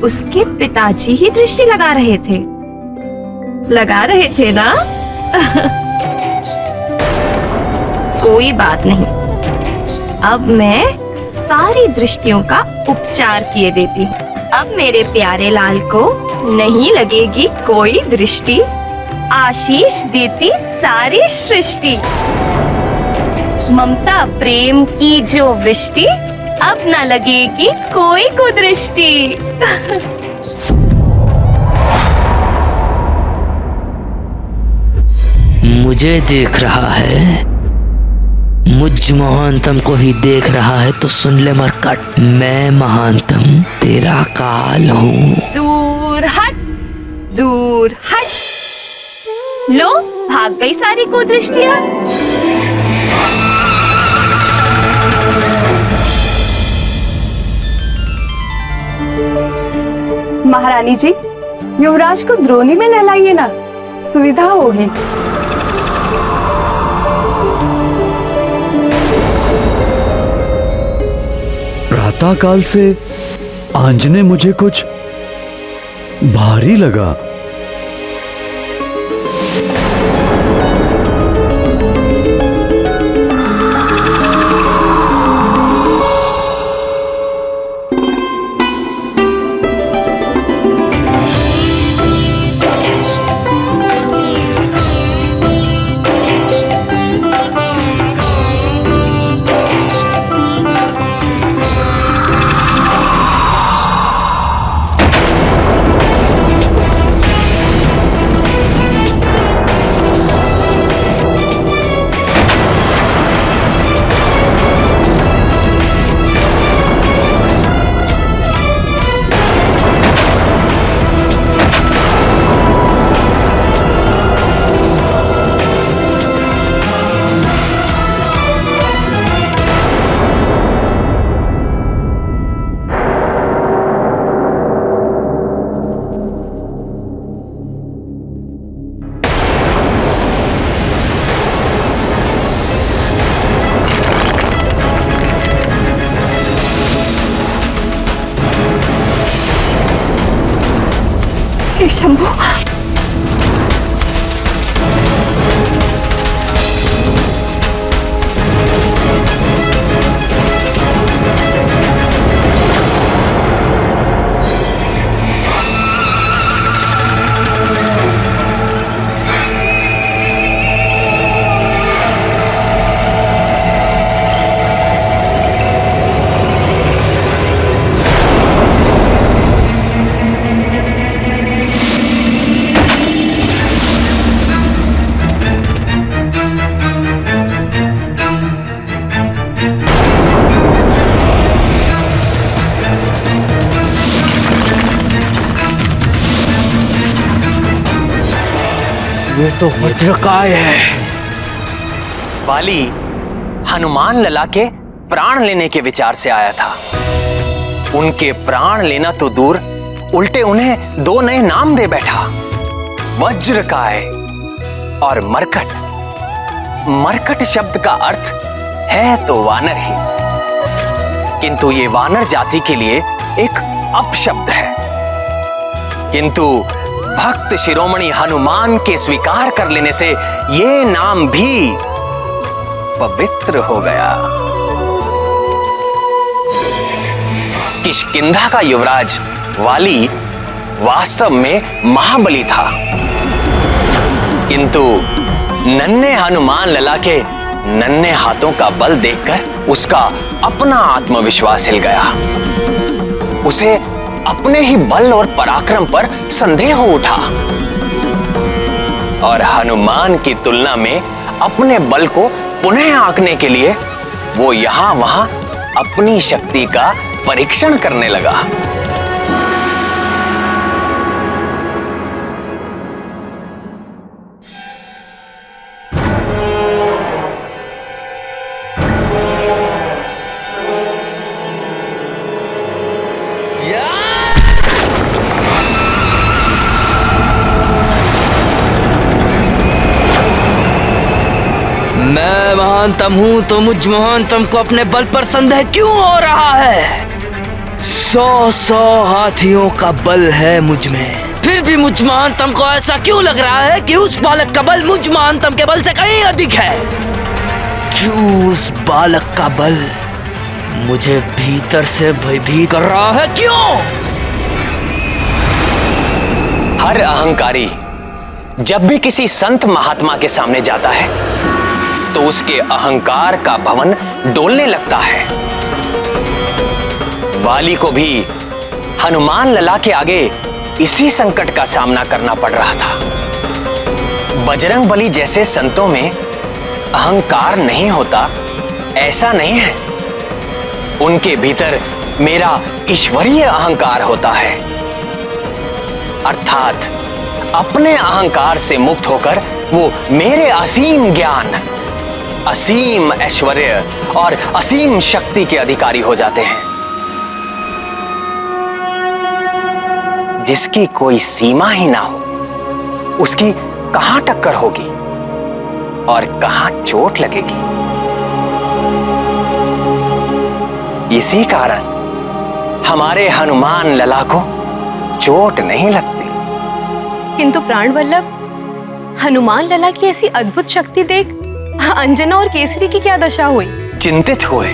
S3: उसके पिताजी ही दृष्टि लगा रहे थे ना? कोई बात नहीं, अब मैं सारी दृष्टियों का उपचार किए देती हूँ। अब मेरे प्यारे लाल को नहीं लगेगी कोई दृष्टि, आशीष देती सारी सृष्टि। ममता प्रेम की जो वृष्टि, अब न लगेगी कोई कुदृष्टि।
S2: मुझे देख रहा है, मुझ महानतम को ही देख रहा है तो सुन ले मरकट, मैं महानतम तेरा काल हूँ।
S3: दूर हट, दूर हट। लो, भाग गई सारी कुदृष्टियां।
S10: महारानी जी, युवराज को द्रोणी में नहलाइए ना, सुविधा होगी।
S8: प्रातःकाल से आंजने मुझे कुछ भारी लगा।
S3: हे शंभू,
S2: ये तो वज्रकाय है।
S1: वाली हनुमान लला के प्राण लेने के विचार से आया था। उनके प्राण लेना तो दूर, उल्टे उन्हें दो नए नाम दे बैठा, वज्रकाय और मरकट। मरकट शब्द का अर्थ है तो वानर ही, किंतु ये वानर जाति के लिए एक अपशब्द है। किंतु भक्त शिरोमणि हनुमान के स्वीकार कर लेने से ये नाम भी पवित्र हो गया। किष्किंधा का युवराज वाली वास्तव में महाबली था, किंतु नन्हे हनुमान लला के नन्हे हाथों का बल देखकर उसका अपना आत्मविश्वास हिल गया। उसे अपने ही बल और पराक्रम पर संदेह हो उठा और हनुमान की तुलना में अपने बल को पुनः आंकने के लिए वो यहां वहां अपनी शक्ति का परीक्षण करने लगा।
S2: मैं महानतम हूँ तो मुझ महानतम को अपने बल पर संदेह क्यों हो रहा है? 100 हाथियों का बल है मुझ में, फिर भी मुझ महानतम को ऐसा क्यों लग रहा है कि उस बालक का बल मुझ महानतम के बल से कहीं अधिक है? क्यों उस बालक का बल मुझे भीतर से भयभीत कर रहा है? क्यों?
S1: हर अहंकारी जब भी किसी संत महात्मा के सामने जाता है तो उसके अहंकार का भवन डोलने लगता है। वाली को भी हनुमान लला के आगे इसी संकट का सामना करना पड़ रहा था। बजरंग बली जैसे संतों में अहंकार नहीं होता ऐसा नहीं है, उनके भीतर मेरा ईश्वरीय अहंकार होता है, अर्थात अपने अहंकार से मुक्त होकर वो मेरे असीम ज्ञान, असीम ऐश्वर्य और असीम शक्ति के अधिकारी हो जाते हैं। जिसकी कोई सीमा ही ना हो उसकी कहां टक्कर होगी और कहां चोट लगेगी। इसी कारण हमारे हनुमान लला को चोट नहीं लगती।
S14: किंतु प्राण वल्लभ, हनुमान लला की ऐसी अद्भुत शक्ति देख अंजना और केसरी की क्या दशा हुई?
S1: चिंतित हुए,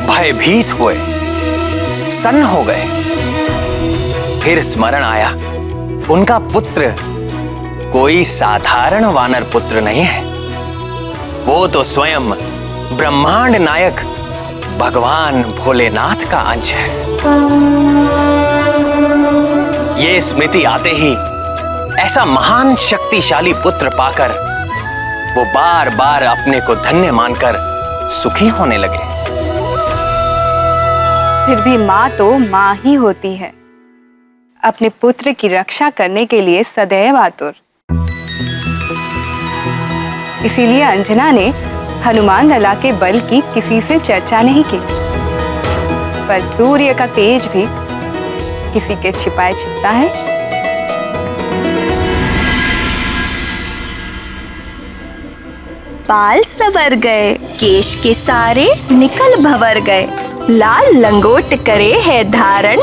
S1: भयभीत हुए, सन्न हो गए। फिर स्मरण आया उनका पुत्र कोई साधारण वानर पुत्र नहीं है, वो तो स्वयं ब्रह्मांड नायक भगवान भोलेनाथ का अंश है। ये स्मृति आते ही ऐसा महान शक्तिशाली पुत्र पाकर वो बार बार अपने को धन्य मानकर सुखी होने लगे।
S10: फिर भी माँ तो माँ ही होती है, अपने पुत्र की रक्षा करने के लिए सदैव आतुर। इसीलिए अंजना ने हनुमान लला के बल की किसी से चर्चा नहीं की, पर सूर्य का तेज भी किसी के छिपाए छिपता है।
S3: बाल सवर गए, केश के सारे निकल भवर गए, लाल लंगोट करे है धारण,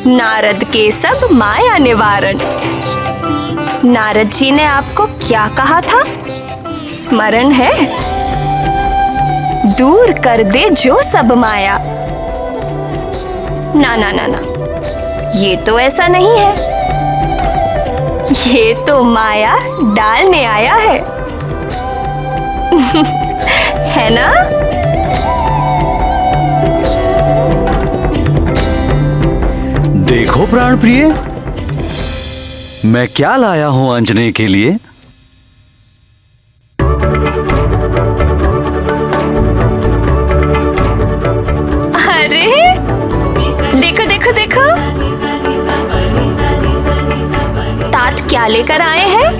S3: नारद के सब माया निवारण। नारद जी ने आपको क्या कहा था? स्मरण है? दूर कर दे जो सब माया। ना ना ना ना, ये तो ऐसा नहीं है, ये तो माया डालने आया है। है ना?
S8: देखो प्राण प्रिय, मैं क्या लाया हूं अंजने के लिए।
S3: अरे देखो देखो देखो, तात क्या लेकर आए हैं?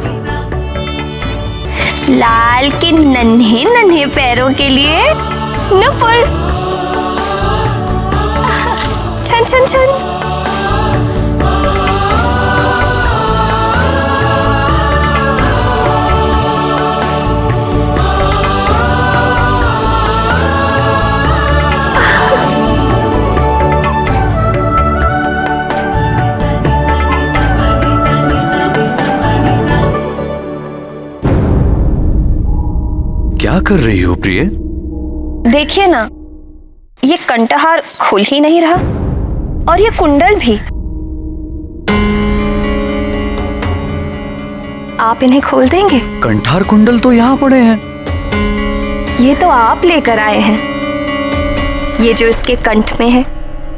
S3: लाल के नन्हे नन्हे पैरों के लिए नुपुर। छन छन छन।
S8: क्या कर रही हो प्रिय?
S3: देखिए ना, ये कंठहार खुल ही नहीं रहा और ये कुंडल भी। आप इन्हें खोल देंगे?
S8: कंठार कुंडल तो यहाँ पड़े हैं।
S3: ये तो आप लेकर आए हैं। ये जो इसके कंठ में है,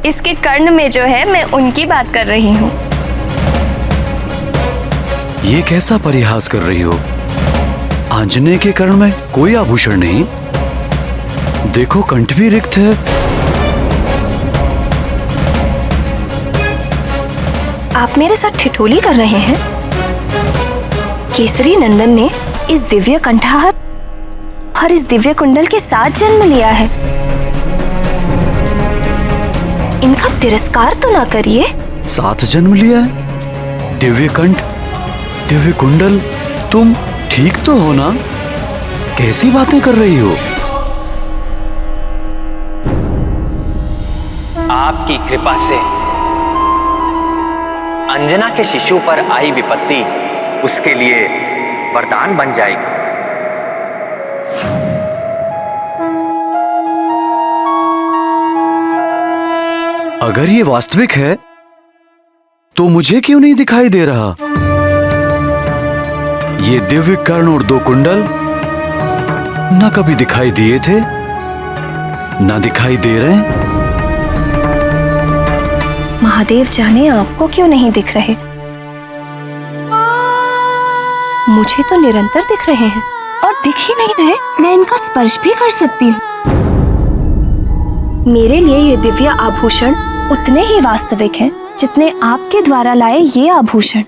S3: इसके कर्ण में जो है, मैं उनकी बात कर रही हूँ।
S8: ये कैसा परिहास कर रही हो? आंजनेय के कर्ण में कोई आभूषण नहीं, देखो कंठ भी रिक्त है।
S3: आप मेरे साथ ठिठोली कर रहे हैं? केसरी नंदन ने इस दिव्य कंठहार और इस दिव्य कुंडल के साथ जन्म लिया है। इनका तिरस्कार तो ना करिए।
S8: साथ जन्म लिया है? दिव्य कंठ, दिव्य कुंडल, तुम ठीक तो हो ना? कैसी बातें कर रही हो?
S1: आपकी कृपा से अंजना के शिशु पर आई विपत्ति उसके लिए वरदान बन जाएगी।
S8: अगर ये वास्तविक है तो मुझे क्यों नहीं दिखाई दे रहा? ये दिव्य कर्ण और 2 कुंडल ना कभी दिखाई दिए थे ना दिखाई दे रहे हैं।
S3: महादेव जाने आपको क्यों नहीं दिख रहे। मुझे तो निरंतर दिख रहे हैं और दिख ही नहीं रहे।
S13: मैं इनका स्पर्श भी कर सकती हूँ।
S3: मेरे लिए ये दिव्य आभूषण उतने ही वास्तविक हैं जितने आपके द्वारा लाए ये आभूषण।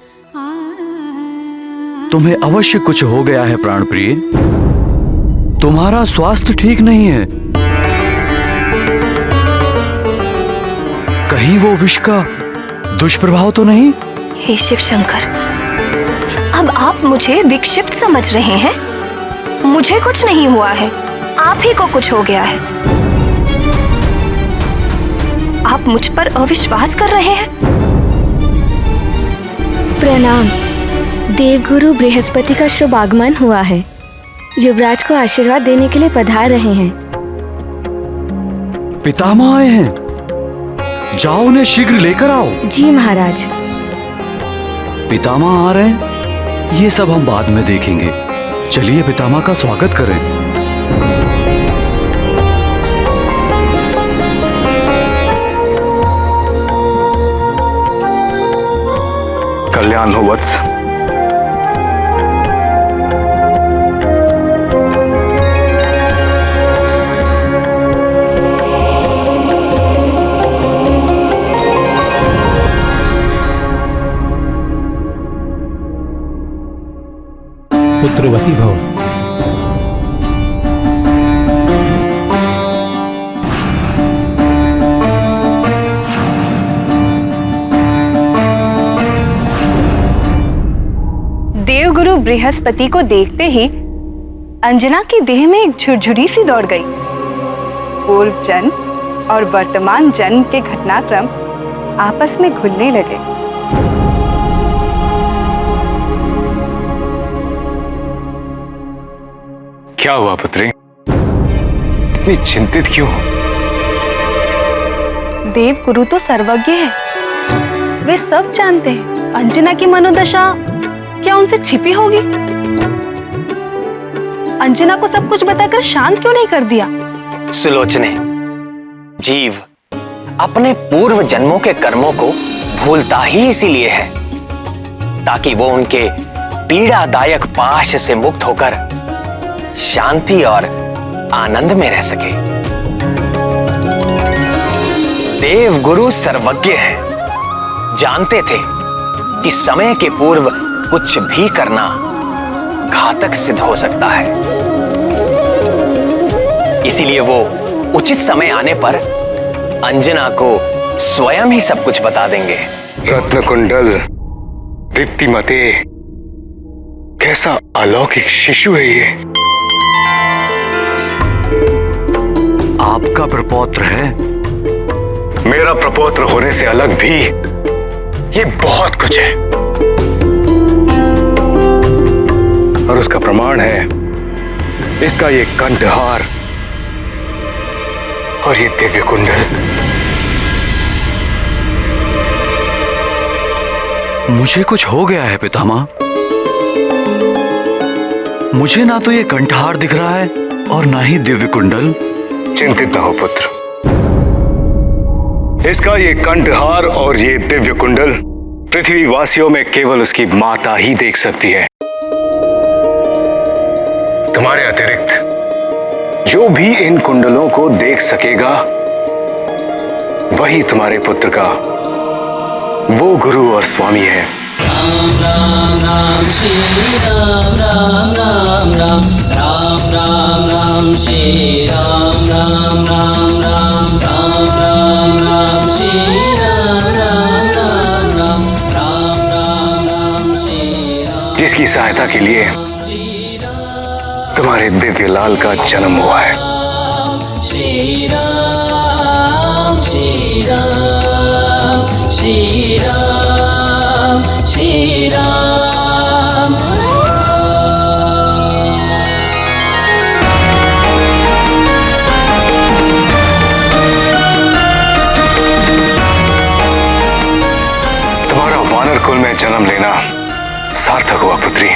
S8: तुम्हें अवश्य कुछ हो गया है प्राणप्रिय। तुम्हारा स्वास्थ्य ठीक नहीं है। कहीं वो विष का दुष्प्रभाव तो नहीं?
S3: हे शिव शंकर, अब आप मुझे विक्षिप्त समझ रहे हैं। मुझे कुछ नहीं हुआ है, आप ही को कुछ हो गया है। आप मुझ पर अविश्वास कर रहे हैं।
S18: प्रणाम। देवगुरु बृहस्पति का शुभ आगमन हुआ है। युवराज को आशीर्वाद देने के लिए पधार रहे हैं।
S8: पितामह आए हैं, जाओ उन्हें शीघ्र लेकर आओ।
S18: जी महाराज।
S8: पितामह आ रहे हैं, ये सब हम बाद में देखेंगे। चलिए पितामह का स्वागत करें।
S5: कल्याण हो वत्स।
S19: पुत्रवती भव।
S10: देवगुरु बृहस्पति को देखते ही अंजना की देह में एक झुरझुरी सी दौड़ गई। पूर्व जन्म और वर्तमान जन्म के घटनाक्रम आपस में घुलने लगे।
S5: क्या हुआ पुत्री? इतनी चिंतित क्यों हो?
S10: देवगुरु तो सर्वज्ञ है, वे सब जानते हैं। अंजना की मनोदशा क्या उनसे छिपी होगी? अंजना को सब कुछ बताकर शांत क्यों नहीं कर दिया?
S1: सुलोचने, जीव अपने पूर्व जन्मों के कर्मों को भूलता ही इसीलिए है ताकि वो उनके पीड़ादायक पाश से मुक्त होकर शांति और आनंद में रह सके। देवगुरु सर्वज्ञ है, जानते थे कि समय के पूर्व कुछ भी करना घातक सिद्ध हो सकता है। इसीलिए वो उचित समय आने पर अंजना को स्वयं ही सब कुछ बता देंगे।
S5: रत्नकुंडल, दीप्तिमते, कैसा अलौकिक शिशु है ये।
S8: आपका प्रपौत्र है।
S5: मेरा प्रपौत्र होने से अलग भी ये बहुत कुछ है और उसका प्रमाण है इसका ये कंठहार और ये दिव्य कुंडल।
S8: मुझे कुछ हो गया है पितामह। मुझे ना तो ये कंठहार दिख रहा है और ना ही दिव्य कुंडल।
S5: चिंतित न हो पुत्र, इसका ये कंठहार और ये दिव्य कुंडल पृथ्वी वासियों में केवल उसकी माता ही देख सकती है। तुम्हारे अतिरिक्त जो भी इन कुंडलों को देख सकेगा वही तुम्हारे पुत्र का वो गुरु और स्वामी है।
S6: राम राम राम श्री राम राम राम राम राम राम राम श्री राम राम राम राम राम राम राम श्री राम राम राम राम राम राम राम श्री राम।
S5: जिसकी सहायता के लिए तुम्हारे तुम्हारे दिव्य लाल का जन्म हुआ है।
S6: श्री राम श्री राम श्री राम श्री राम।
S5: तुम्हारा वानर कुल में जन्म लेना सार्थक हुआ पुत्री।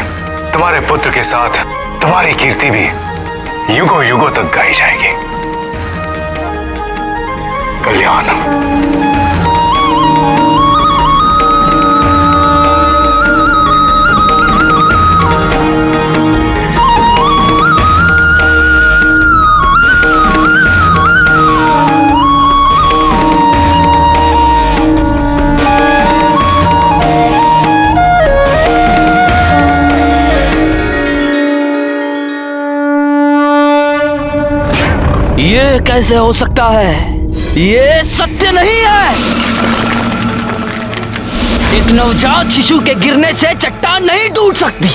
S5: तुम्हारे पुत्र के साथ तुम्हारी कीर्ति भी युगों युगों तक गाई जाएगी। कल्याण।
S2: ये कैसे हो सकता है? ये सत्य नहीं है। एक नवजात शिशु के गिरने से चट्टान नहीं टूट सकती।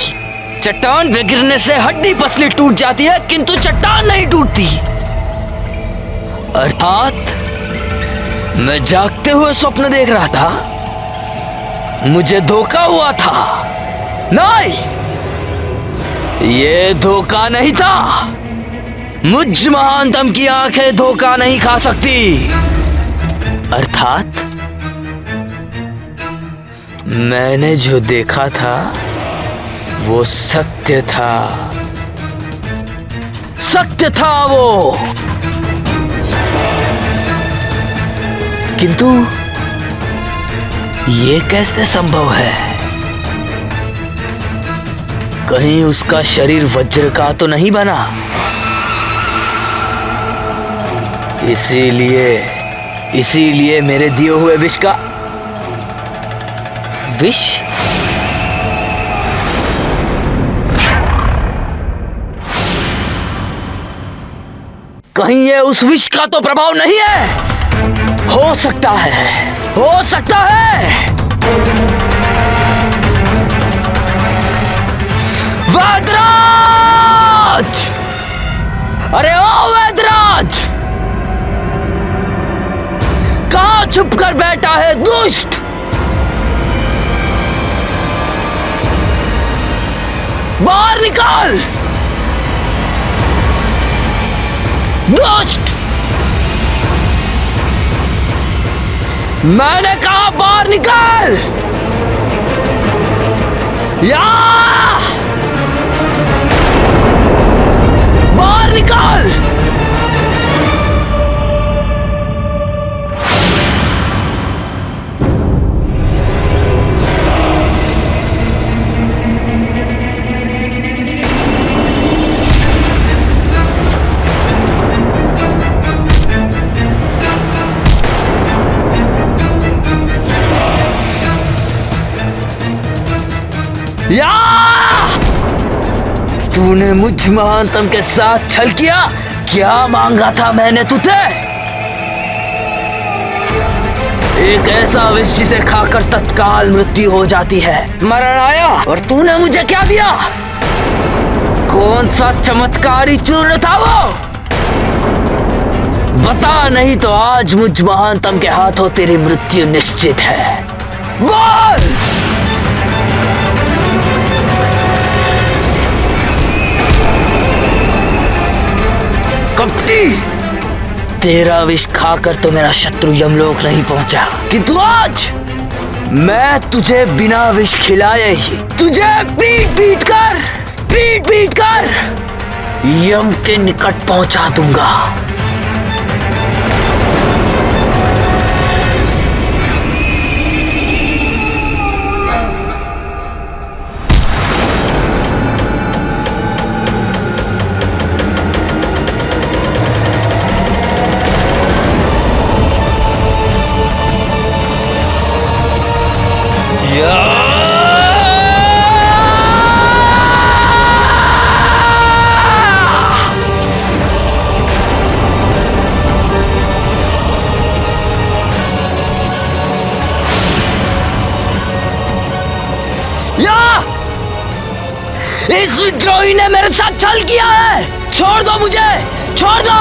S2: चट्टान पे गिरने से हड्डी पसली टूट जाती है, किंतु चट्टान नहीं टूटती। अर्थात मैं जागते हुए स्वप्न देख रहा था, मुझे धोखा हुआ था। नहीं, ये धोखा नहीं था। मुझ महानतम की आंखें धोखा नहीं खा सकती। अर्थात मैंने जो देखा था वो सत्य था। सत्य था वो। किंतु ये कैसे संभव है? कहीं उसका शरीर वज्र का तो नहीं बना? इसीलिए मेरे दिए हुए विष का विष कहीं ये उस विष का तो प्रभाव नहीं है? हो सकता है, हो सकता है। वैद्यराज! अरे ओ वैद्यराज! कहां छुप कर बैठा है दुष्ट? बाहर निकाल दुष्ट! मैंने कहा बाहर निकाल। या बाहर निकाल। या तूने मुझ महानतम के साथ छल किया। क्या मांगा था मैंने तुझे? एक ऐसा विष जिसे खाकर तत्काल मृत्यु हो जाती है। मरण आया और तूने मुझे क्या दिया? कौन सा चमत्कारी चूर्ण था वो? बता, नहीं तो आज मुझ महानतम के हाथों तेरी मृत्यु निश्चित है। बोल! कपटी! तेरा विष खाकर तो मेरा शत्रु यमलोक नहीं पहुंचा, किंतु आज मैं तुझे बिना विष खिलाए ही तुझे पीट पीट कर यम के निकट पहुंचा दूंगा। इस विद्रोही ने मेरे साथ छल किया है। छोड़ दो मुझे, छोड़ दो।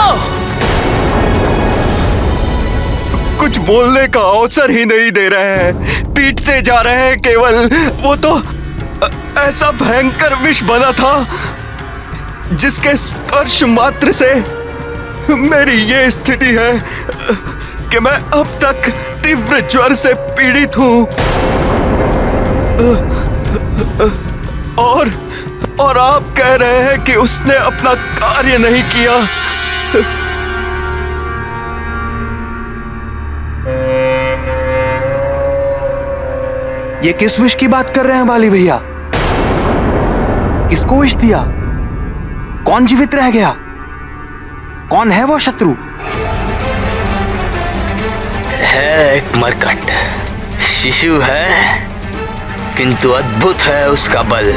S20: कुछ बोलने का अवसर ही नहीं दे रहे हैं, पीटते जा रहे हैं केवल। वो तो ऐसा भयंकर विष बना था जिसके स्पर्श मात्र से मेरी ये स्थिति है कि मैं अब तक तीव्र ज्वर से पीड़ित हूं। और आप कह रहे हैं कि उसने अपना कार्य नहीं किया।
S21: ये किस विष की बात कर रहे हैं बाली भैया? किसको विष दिया? कौन जीवित रह गया? कौन है वो शत्रु?
S2: है एक मरकट शिशु है, किंतु अद्भुत है उसका बल।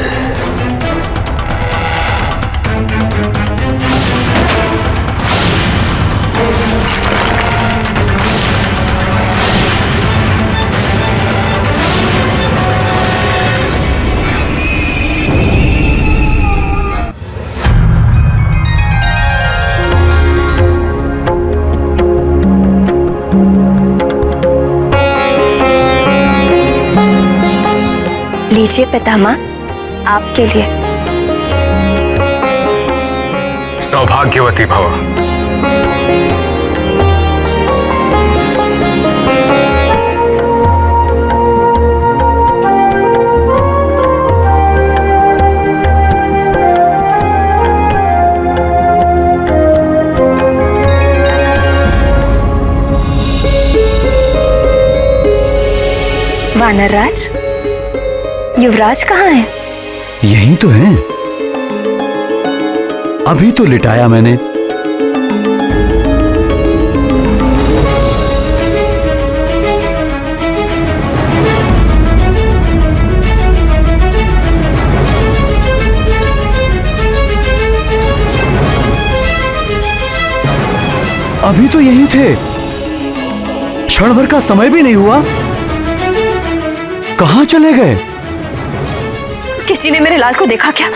S18: लीजिए पितामह, आपके लिए।
S5: सौभाग्यवती भव।
S18: वानरराज, युवराज कहाँ है?
S8: यही तो है, अभी तो लिटाया मैंने। अभी तो यही थे, क्षण भर का समय भी नहीं हुआ, कहां चले गए?
S10: किसी ने मेरे लाल को देखा क्या?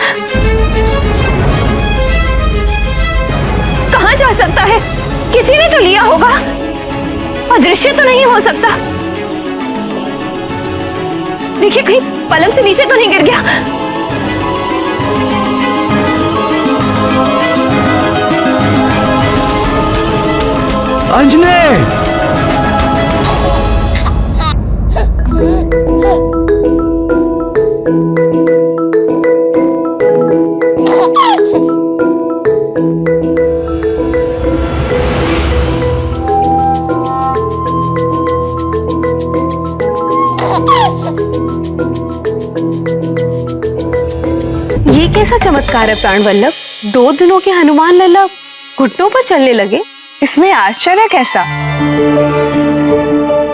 S10: कहां जा सकता है? किसी ने तो लिया होगा, अदृश्य तो नहीं हो सकता। देखिए कहीं पलंग से नीचे तो नहीं गिर गया।
S8: अंजने!
S14: ये कैसा चमत्कार है प्राण वल्लभ? 2 दिनों के हनुमान लल्ला घुटनों पर चलने लगे।
S10: इसमें आश्चर्य कैसा?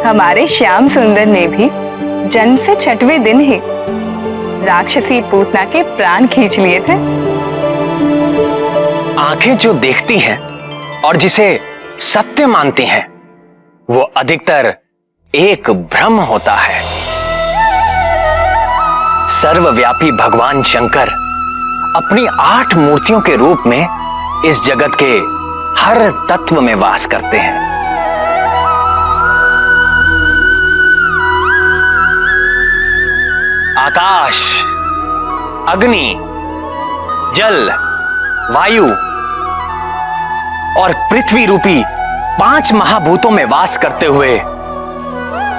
S10: हमारे श्याम सुंदर ने भी जन्म से 6वें दिन ही राक्षसी पूतना के प्राण खींच लिए थे।
S1: आंखें जो देखती हैं और जिसे सत्य मानती हैं, वो अधिकतर एक भ्रम होता है। सर्वव्यापी भगवान शंकर अपनी 8 मूर्तियों के रूप में इस जगत के हर तत्व में वास करते हैं। आकाश, अग्नि, जल, वायु और पृथ्वी रूपी 5 महाभूतों में वास करते हुए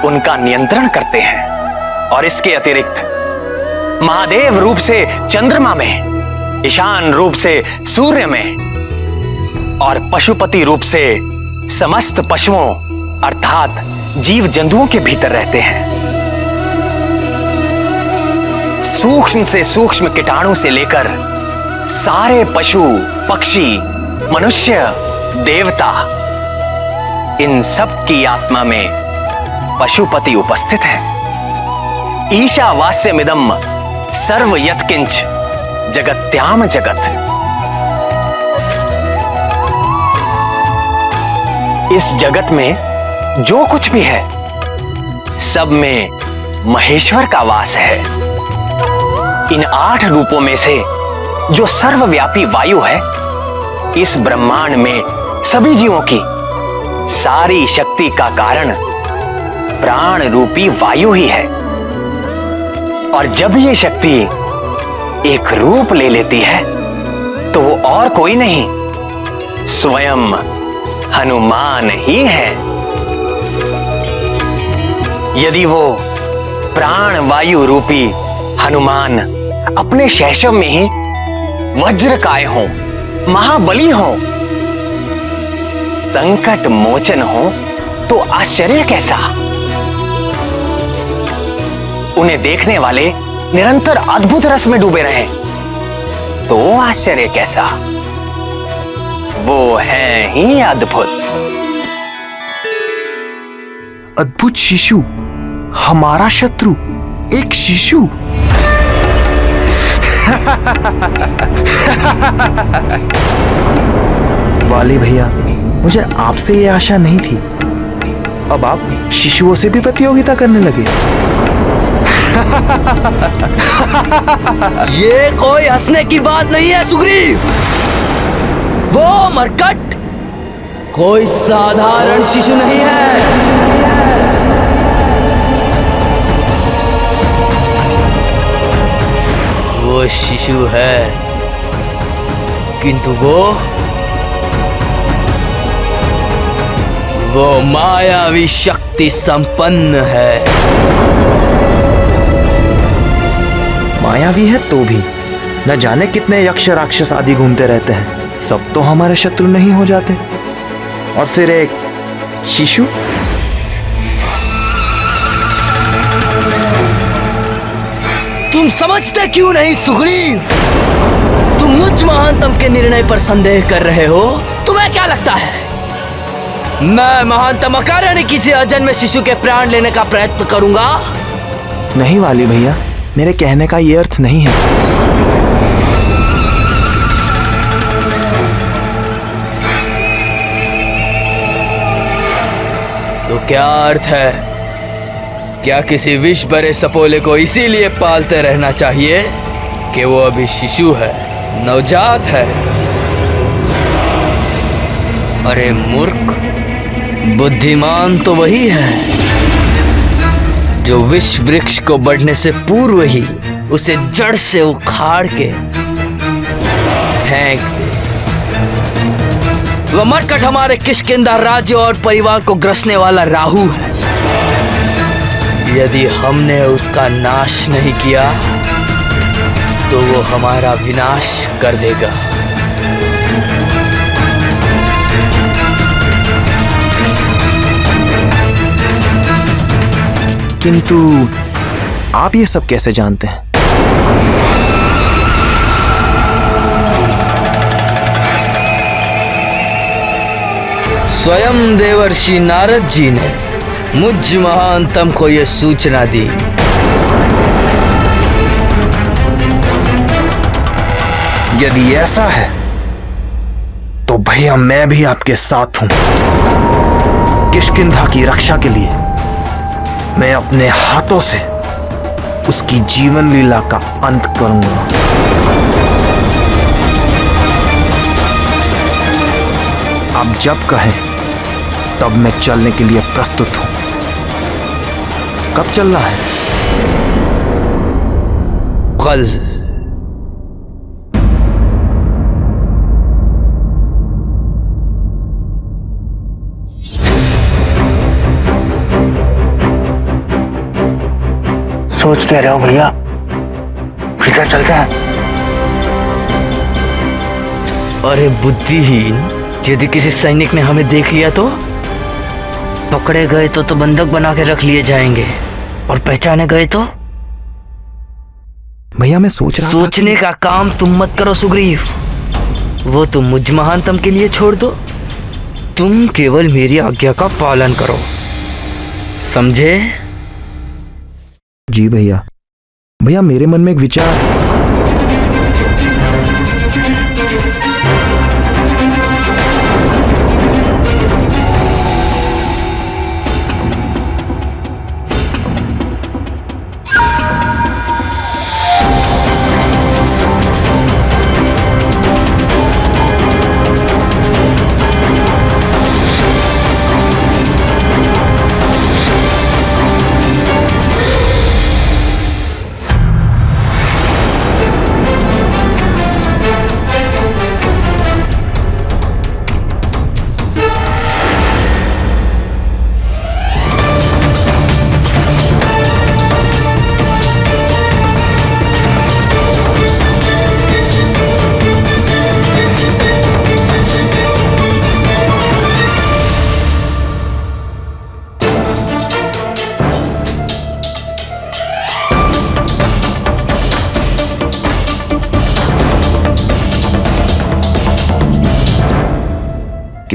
S1: उनका नियंत्रण करते हैं। और इसके अतिरिक्त महादेव रूप से चंद्रमा में, ईशान रूप से सूर्य में और पशुपति रूप से समस्त पशुओं अर्थात जीव जंतुओं के भीतर रहते हैं। सूक्ष्म से सूक्ष्म कीटाणु से लेकर सारे पशु, पक्षी, मनुष्य, देवता, इन सब की आत्मा में पशुपति उपस्थित है। ईशावास्यमिदं सर्व यत्किंच जगत्याम जगत। इस जगत में जो कुछ भी है, सब में महेश्वर का वास है। इन 8 रूपों में से जो सर्वव्यापी वायु है, इस ब्रह्मांड में सभी जीवों की सारी शक्ति का कारण प्राण रूपी वायु ही है। और जब ये शक्ति एक रूप ले लेती है तो वो और कोई नहीं, स्वयं हनुमान ही है। यदि वो प्राण वायु रूपी हनुमान अपने शैशव में ही वज्रकाय हो, महाबली हो, संकट मोचन हो, तो आश्चर्य कैसा। उन्हें देखने वाले निरंतर अद्भुत रस में डूबे रहे तो आश्चर्य कैसा। वो है ही अद्भुत।
S20: अद्भुत शिशु, हमारा शत्रु एक शिशु। वाली भैया, मुझे आपसे ये आशा नहीं थी। अब आप शिशुओं से भी प्रतियोगिता करने लगे।
S2: ये कोई हंसने की बात नहीं है सुग्रीव। वो मरकट कोई साधारण शिशु नहीं है। वो शिशु है, किंतु वो मायावी शक्ति संपन्न है।
S20: मायावी है तो भी न जाने कितने यक्ष राक्षस आदि घूमते रहते हैं, सब तो हमारे शत्रु नहीं हो जाते। और फिर एक शिशु।
S2: तुम समझते क्यों नहीं सुग्रीव? तुम मुझ महानतम के निर्णय पर संदेह कर रहे हो। तुम्हें क्या लगता है मैं महानतम अकारण किसी अजन्मे शिशु के प्राण लेने का प्रयत्न करूंगा?
S20: नहीं वाली भैया, मेरे कहने का ये अर्थ नहीं है।
S2: तो क्या अर्थ है? क्या किसी विष भरे सपोले को इसीलिए पालते रहना चाहिए कि वो अभी शिशु है, नवजात है? अरे मूर्ख, बुद्धिमान तो वही है जो विष वृक्ष को बढ़ने से पूर्व ही उसे जड़ से उखाड़ के फेंक दे। वह मरकट हमारे किष्किंधा राज्य और परिवार को ग्रसने वाला राहु है। यदि हमने उसका नाश नहीं किया तो वो हमारा विनाश कर देगा।
S20: किंतु आप ये सब कैसे जानते हैं?
S2: स्वयं देवर्षि नारद जी ने मुझ महानतम को यह सूचना दी।
S20: यदि ऐसा है तो भैया मैं भी आपके साथ हूं। किष्किंधा की रक्षा के लिए मैं अपने हाथों से उसकी जीवन लीला का अंत करूंगा। आप जब कहें तब मैं चलने के लिए प्रस्तुत हूं। कब चलना है?
S2: कल।
S1: सोच कह रहे हो भैया? फिर चलता है।
S2: अरे बुद्धिहीन, यदि किसी सैनिक ने हमें देख लिया तो पकड़े गए तो बंधक बना के रख लिए जाएंगे, और पहचाने गए तो?
S20: भैया मैं सोच रहा
S2: सोचने का काम तुम मत करो सुग्रीव, वो तुम मुझ महानतम के लिए छोड़ दो। तुम केवल मेरी आज्ञा का पालन करो, समझे?
S20: जी भैया। भैया मेरे मन में एक विचार।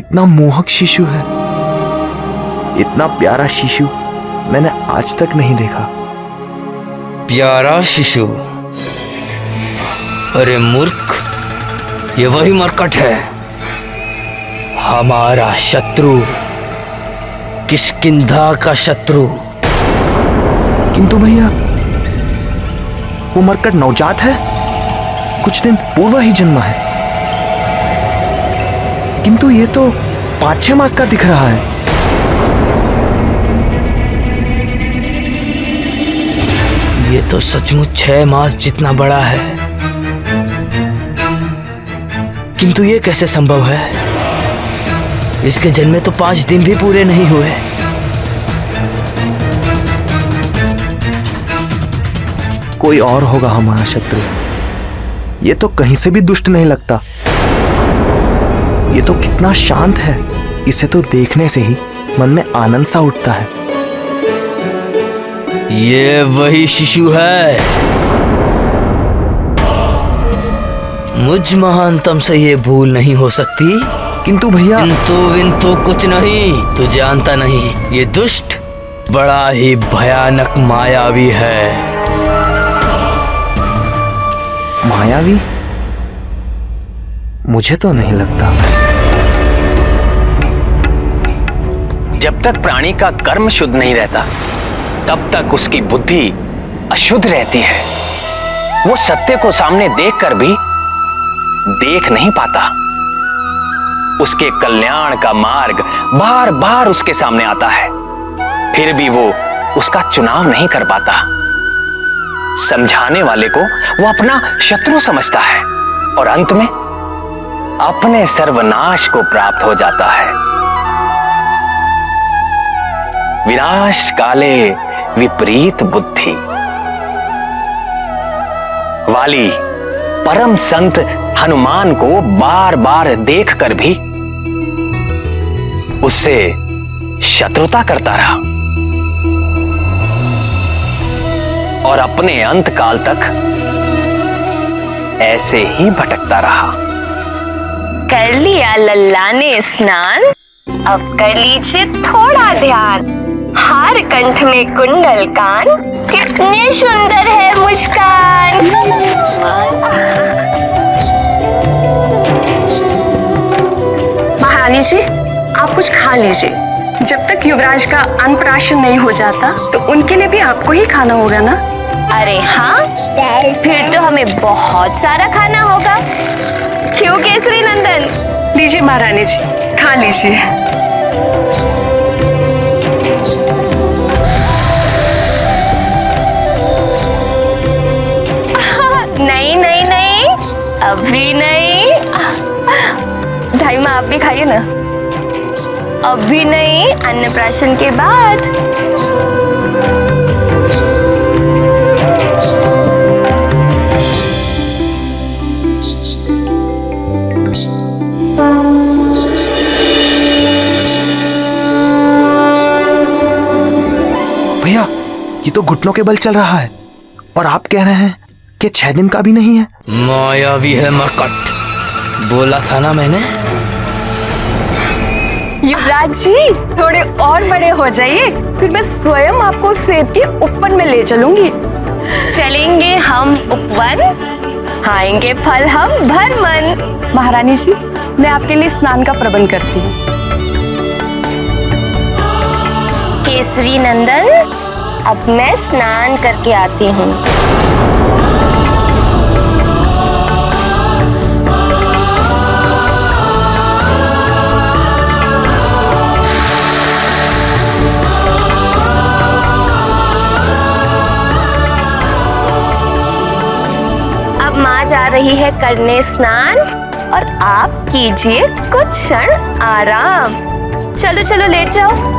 S16: कितना मोहक शिशु है। इतना प्यारा शिशु मैंने आज तक नहीं देखा।
S2: प्यारा शिशु? अरे मूर्ख, ये वही मरकट है, हमारा शत्रु, किष्किंधा का शत्रु।
S16: किंतु भैया, वो मरकट नवजात है, कुछ दिन पूर्व ही जन्मा है। किंतु ये तो 5-6 मास का दिख रहा है।
S2: ये तो सचमुच 6 मास जितना बड़ा है। किंतु ये कैसे संभव है? इसके जन्मे तो 5 दिन भी पूरे नहीं हुए।
S16: कोई और होगा हमारा शत्रु। ये तो कहीं से भी दुष्ट नहीं लगता। ये तो कितना शांत है, इसे तो देखने से ही मन में आनंद सा उठता है।
S2: ये वही शिशु है। मुझ महानतम से ये भूल नहीं हो सकती।
S16: किंतु भैया,
S2: किंतु कुछ नहीं, तू जानता नहीं, ये दुष्ट बड़ा ही भयानक मायावी है।
S16: मायावी? मुझे तो नहीं लगता।
S1: जब तक प्राणी का कर्म शुद्ध नहीं रहता, तब तक उसकी बुद्धि अशुद्ध रहती है। वो सत्य को सामने देखकर भी देख नहीं पाता। उसके कल्याण का मार्ग बार बार उसके सामने आता है, फिर भी वो उसका चुनाव नहीं कर पाता। समझाने वाले को वो अपना शत्रु समझता है और अंत में अपने सर्वनाश को प्राप्त हो जाता है। विनाश काले विपरीत बुद्धि। वाली परम संत हनुमान को बार बार देखकर भी उससे शत्रुता करता रहा और अपने अंत काल तक ऐसे ही भटकता रहा।
S3: कर लिया लल्ला ने स्नान, अब कर लीजिए थोड़ा ध्यान। हार कंठ में कुंडल कान, कितने सुंदर है मुस्कान।
S10: महारानी जी, आप कुछ खा लीजिए। जब तक युवराज का अन्नप्राशन नहीं हो जाता तो उनके लिए भी आपको ही खाना होगा ना।
S3: अरे हाँ, फिर तो हमें बहुत सारा खाना होगा। क्यों केसरी नंदन?
S10: लीजिए महारानी जी, खा लीजिए।
S3: नहीं नहीं नहीं, अभी नहीं। ढाई माँ, आप भी खाइए ना। अभी नहीं, अन्नप्राशन के बाद।
S16: भैया, ये तो घुटनों के बल चल रहा है और आप कह रहे हैं कि 6 दिन का भी नहीं है।
S2: मायावी है मरकट, बोला था ना मैंने।
S10: युवराज जी, थोड़े और बड़े हो जाइए, फिर मैं स्वयं आपको सेब के उपवन में ले चलूंगी।
S3: चलेंगे हम उपवन, खाएंगे फल हम भर मन।
S10: महारानी जी, मैं आपके लिए स्नान का प्रबंध करती हूँ।
S3: केसरी नंदन, अब मैं स्नान करके आती हूँ। अब माँ जा रही है करने स्नान और आप कीजिए कुछ क्षण आराम। चलो चलो, लेट जाओ।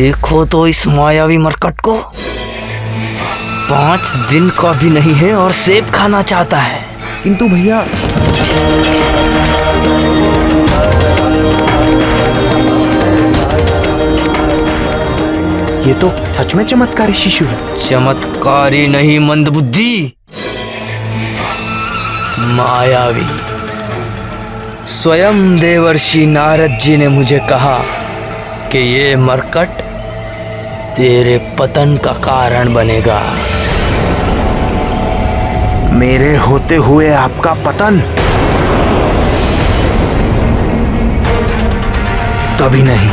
S2: देखो तो इस मायावी मरकट को, 5 दिन का भी नहीं है और सेब खाना चाहता है।
S16: किंतु भैया, ये तो सच में चमत्कारी शिशु है।
S2: चमत्कारी नहीं मंदबुद्धि, मायावी। स्वयं देवर्षि नारद जी ने मुझे कहा कि ये मरकट तेरे पतन का कारण बनेगा।
S16: मेरे होते हुए आपका पतन? कभी नहीं।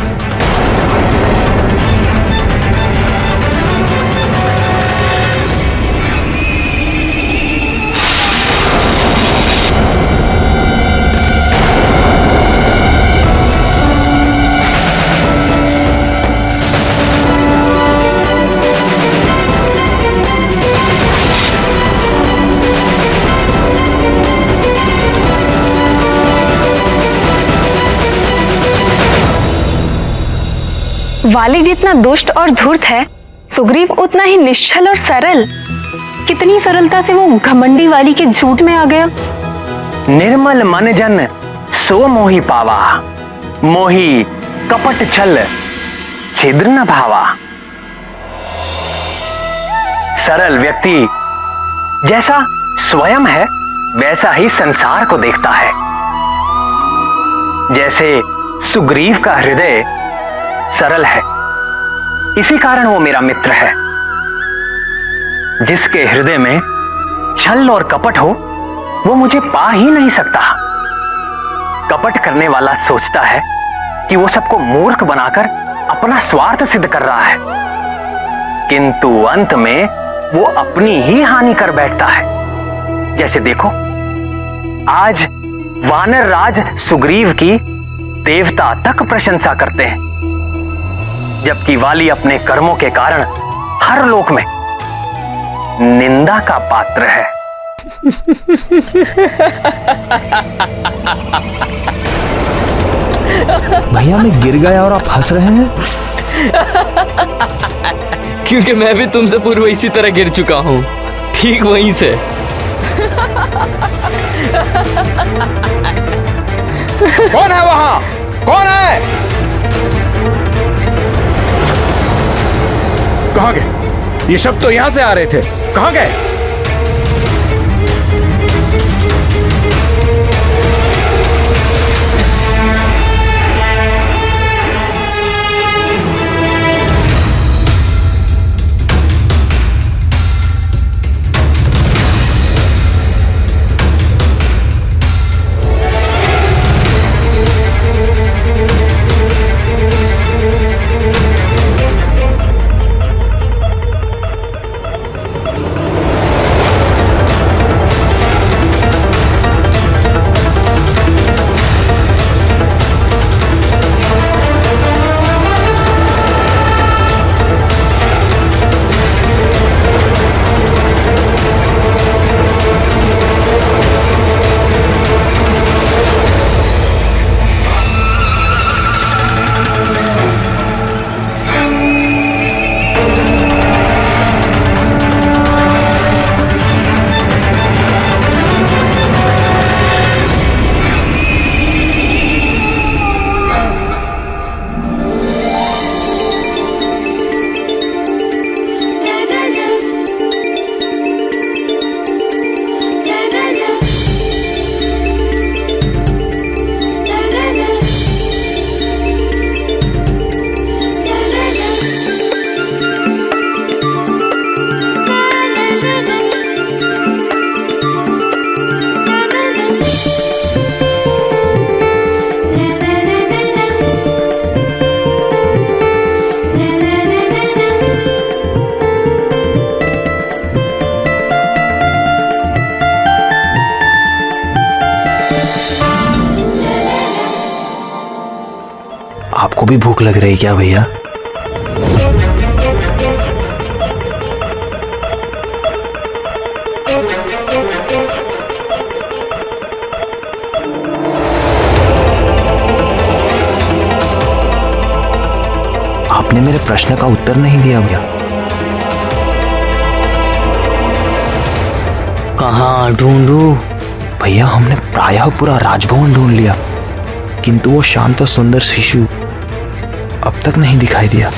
S10: वाली जितना दुष्ट और धूर्त है, सुग्रीव उतना ही निश्चल और सरल। कितनी सरलता से वो घमंडी वाली के झूठ में आ गया।
S1: निर्मल मन जन सो मोहि पावा, मोहि कपट छल छिद्र न भावा। सरल व्यक्ति जैसा स्वयं है वैसा ही संसार को देखता है। जैसे सुग्रीव का हृदय सरल है, इसी कारण वो मेरा मित्र है। जिसके हृदय में छल और कपट हो वो मुझे पा ही नहीं सकता। कपट करने वाला सोचता है कि वो सबको मूर्ख बनाकर अपना स्वार्थ सिद्ध कर रहा है, किंतु अंत में वो अपनी ही हानि कर बैठता है। जैसे देखो, आज वानर राज सुग्रीव की देवता तक प्रशंसा करते हैं, जबकि वाली अपने कर्मों के कारण हर लोक में निंदा का पात्र है।
S16: भैया, मैं गिर गया और आप हंस रहे हैं?
S2: क्योंकि मैं भी तुमसे पूर्व इसी तरह गिर चुका हूं, ठीक वहीं से।
S15: कौन है वहां? कौन है? कहां गए? ये शब्द तो यहां से आ रहे थे, कहां गए?
S16: आपको भी भूख लग रही क्या भैया? आप आपने मेरे प्रश्न का उत्तर नहीं दिया भैया।
S2: कहाँ ढूंढूं?
S16: भैया हमने प्रायः पूरा राजभवन ढूंढ लिया, किंतु वो शांत और सुंदर शिशु अब तक नहीं दिखाई दिया।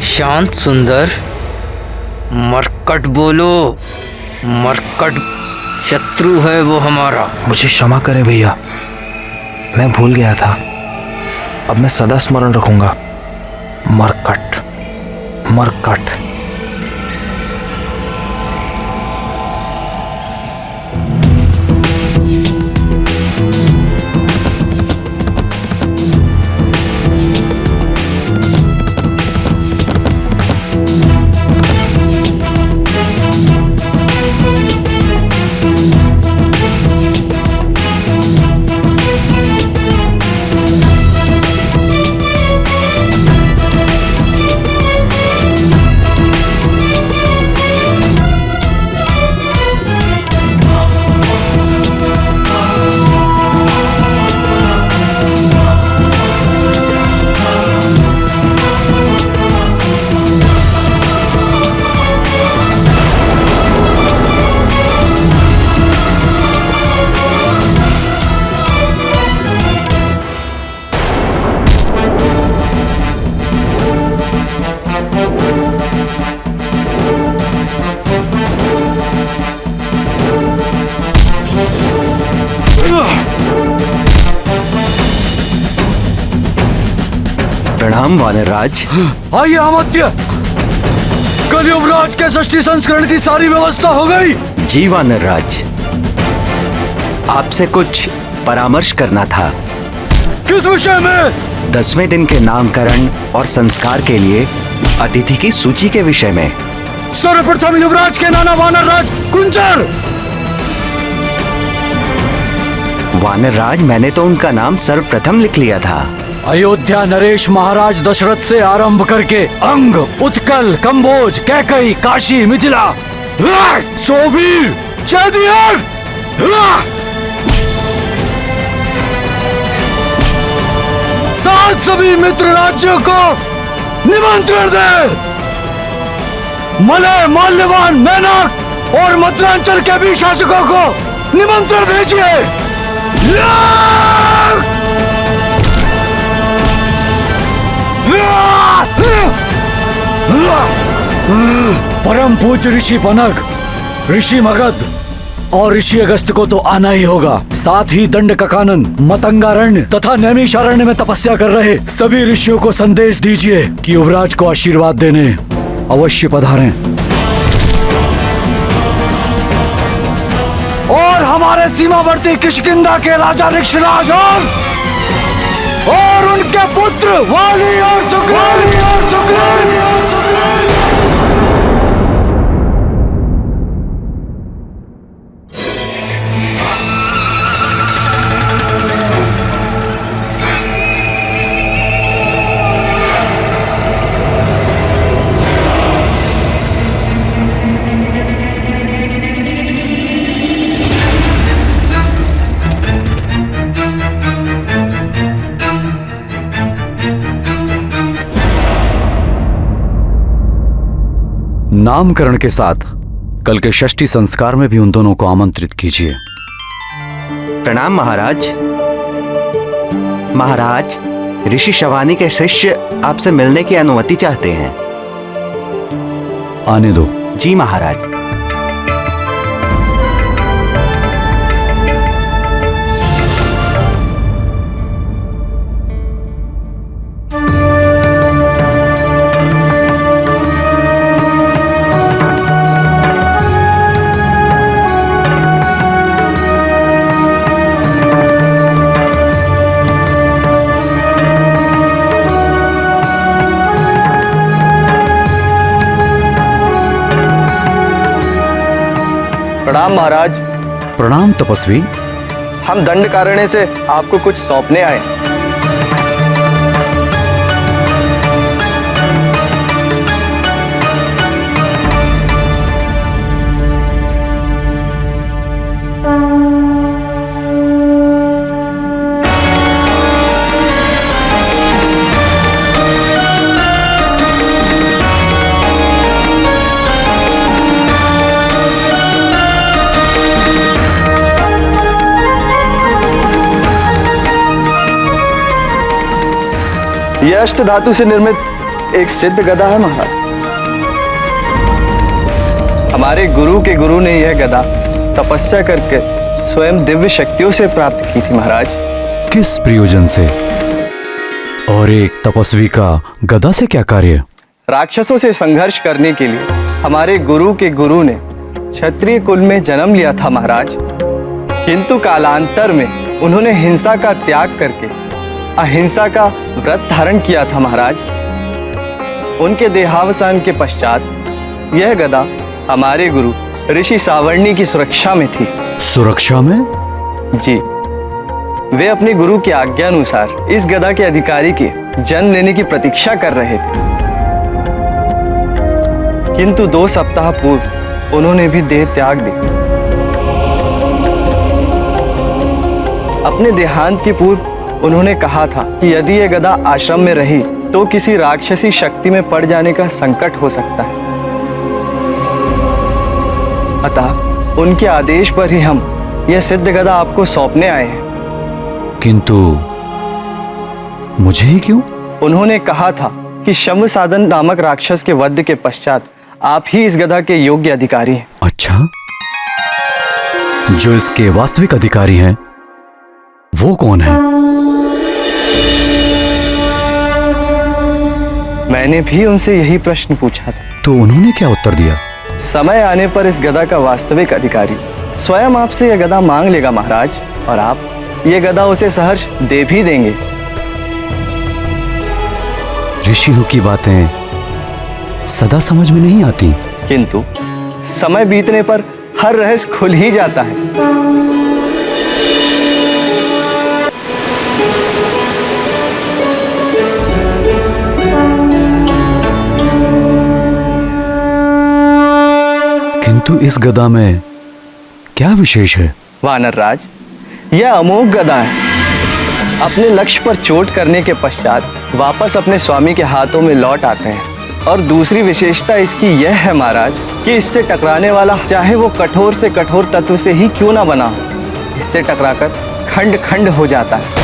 S2: शांत सुंदर? मरकट बोलो, मरकट शत्रु है वो हमारा।
S16: मुझे क्षमा करें भैया, मैं भूल गया था। अब मैं सदा स्मरण रखूंगा। मरकट, मरकट।
S17: प्रणाम वानरराज।
S8: आइए अमात्य, कल युवराज के षष्ठी संस्करण की सारी व्यवस्था हो गई।
S17: जी वानरराज, आपसे कुछ परामर्श करना था।
S8: किस विषय में?
S17: 10वें दिन के नामकरण और संस्कार के लिए अतिथि की सूची के विषय में।
S8: सर्वप्रथम युवराज के नाना वानरराज कुंजर।
S17: वानरराज, मैंने तो उनका नाम सर्वप्रथम लिख लिया था।
S8: अयोध्या नरेश महाराज दशरथ से आरंभ करके अंग, उत्कल, कंबोज, कैकई, काशी, मिथिला, सोबीर, जयदियर, सात सभी मित्र राज्यों को निमंत्रण दे। मलय, माल्यवान, मैनाक और मध्यांचल के भी शासकों को निमंत्रण भेजिए। परम पूज्य ऋषि बनक, ऋषि मगध और ऋषि अगस्त को तो आना ही होगा। साथ ही दंड कानन, मतंगारण्य तथा नैमिषारण्य में तपस्या कर रहे सभी ऋषियों को संदेश दीजिए कि युवराज को आशीर्वाद देने अवश्य पधारें। और हमारे सीमावर्ती किष्किंधा के राजा ऋक्षराज और उनके पुत्र वाली और सुग्रीव। नामकरण के साथ कल के षष्ठी संस्कार में भी उन दोनों को आमंत्रित कीजिए।
S17: प्रणाम महाराज। महाराज, ऋषि शवानी के शिष्य आपसे मिलने की अनुमति चाहते हैं।
S8: आने दो।
S17: जी महाराज।
S1: प्रणाम महाराज।
S8: प्रणाम तपस्वी।
S1: हम दंडकारण्य से आपको कुछ सौंपने आए।
S4: यह अष्ट धातु से निर्मित एक सिद्ध गदा है महाराज। हमारे गुरु के गुरु ने यह गदा तपस्या करके स्वयं दिव्य शक्तियों से प्राप्त की थी महाराज।
S8: किस प्रयोजन से? और एक तपस्वी का गदा से क्या कार्य?
S4: राक्षसों से संघर्ष करने के लिए हमारे गुरु के गुरु ने क्षत्रिय कुल में जन्म लिया था महाराज, किंतु कालांतर में उन्होंने हिंसा का त्याग करके अहिंसा का व्रत धारण किया था महाराज। उनके देहावसान के पश्चात यह गदा हमारे गुरु ऋषि सावर्णी की सुरक्षा में थी।
S8: सुरक्षा में?
S4: जी, वे अपने गुरु की आज्ञा अनुसार इस गदा के अधिकारी के जन्म लेने की प्रतीक्षा कर रहे थे, किंतु 2 सप्ताह पूर्व उन्होंने भी देह त्याग दी। अपने देहांत के पूर्व उन्होंने कहा था कि यदि यह गदा आश्रम में रही तो किसी राक्षसी शक्ति में पड़ जाने का संकट हो सकता है। अतः उनके आदेश पर ही हम यह सिद्ध गदा आपको सौंपने आए हैं।
S8: किंतु मुझे ही क्यों?
S4: उन्होंने कहा था कि शम्भ साधन नामक राक्षस के वध के पश्चात आप ही इस गदा के योग्य अधिकारी हैं।
S8: अच्छा, जो इसके वास्तविक अधिकारी हैं वो कौन है?
S4: मैंने भी उनसे यही प्रश्न पूछा था।
S8: तो उन्होंने क्या उत्तर दिया?
S4: समय आने पर इस गदा का वास्तविक अधिकारी स्वयं आपसे यह गदा मांग लेगा महाराज, और आप यह गदा उसे सहर्ष दे भी देंगे।
S8: ऋषियों की बातें सदा समझ में नहीं आती,
S4: किंतु समय बीतने पर हर रहस्य खुल ही जाता है।
S8: किंतु इस गदा में क्या विशेष है?
S4: वानर राज, यह अमोघ गदा है। अपने लक्ष्य पर चोट करने के पश्चात वापस अपने स्वामी के हाथों में लौट आते हैं। और दूसरी विशेषता इसकी यह है महाराज कि इससे टकराने वाला चाहे वो कठोर से कठोर तत्व से ही क्यों ना बना हो, इससे टकराकर खंड खंड हो जाता है।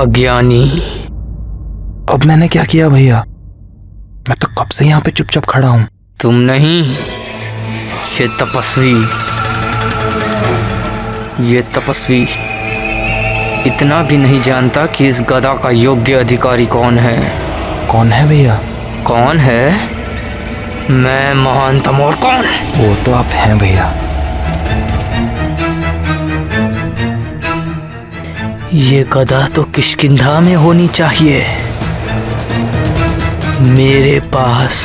S2: अज्ञानी।
S16: अब मैंने क्या किया भैया? मैं तो कब से यहाँ पे चुपचाप खड़ा हूँ।
S2: तुम नहीं, ये तपस्वी इतना भी नहीं जानता कि इस गदा का योग्य अधिकारी कौन है।
S16: कौन है भैया?
S2: कौन है? मैं महानतम। और कौन?
S16: वो तो आप हैं भैया।
S2: ये गदा तो किष्किंधा में होनी चाहिए। मेरे पास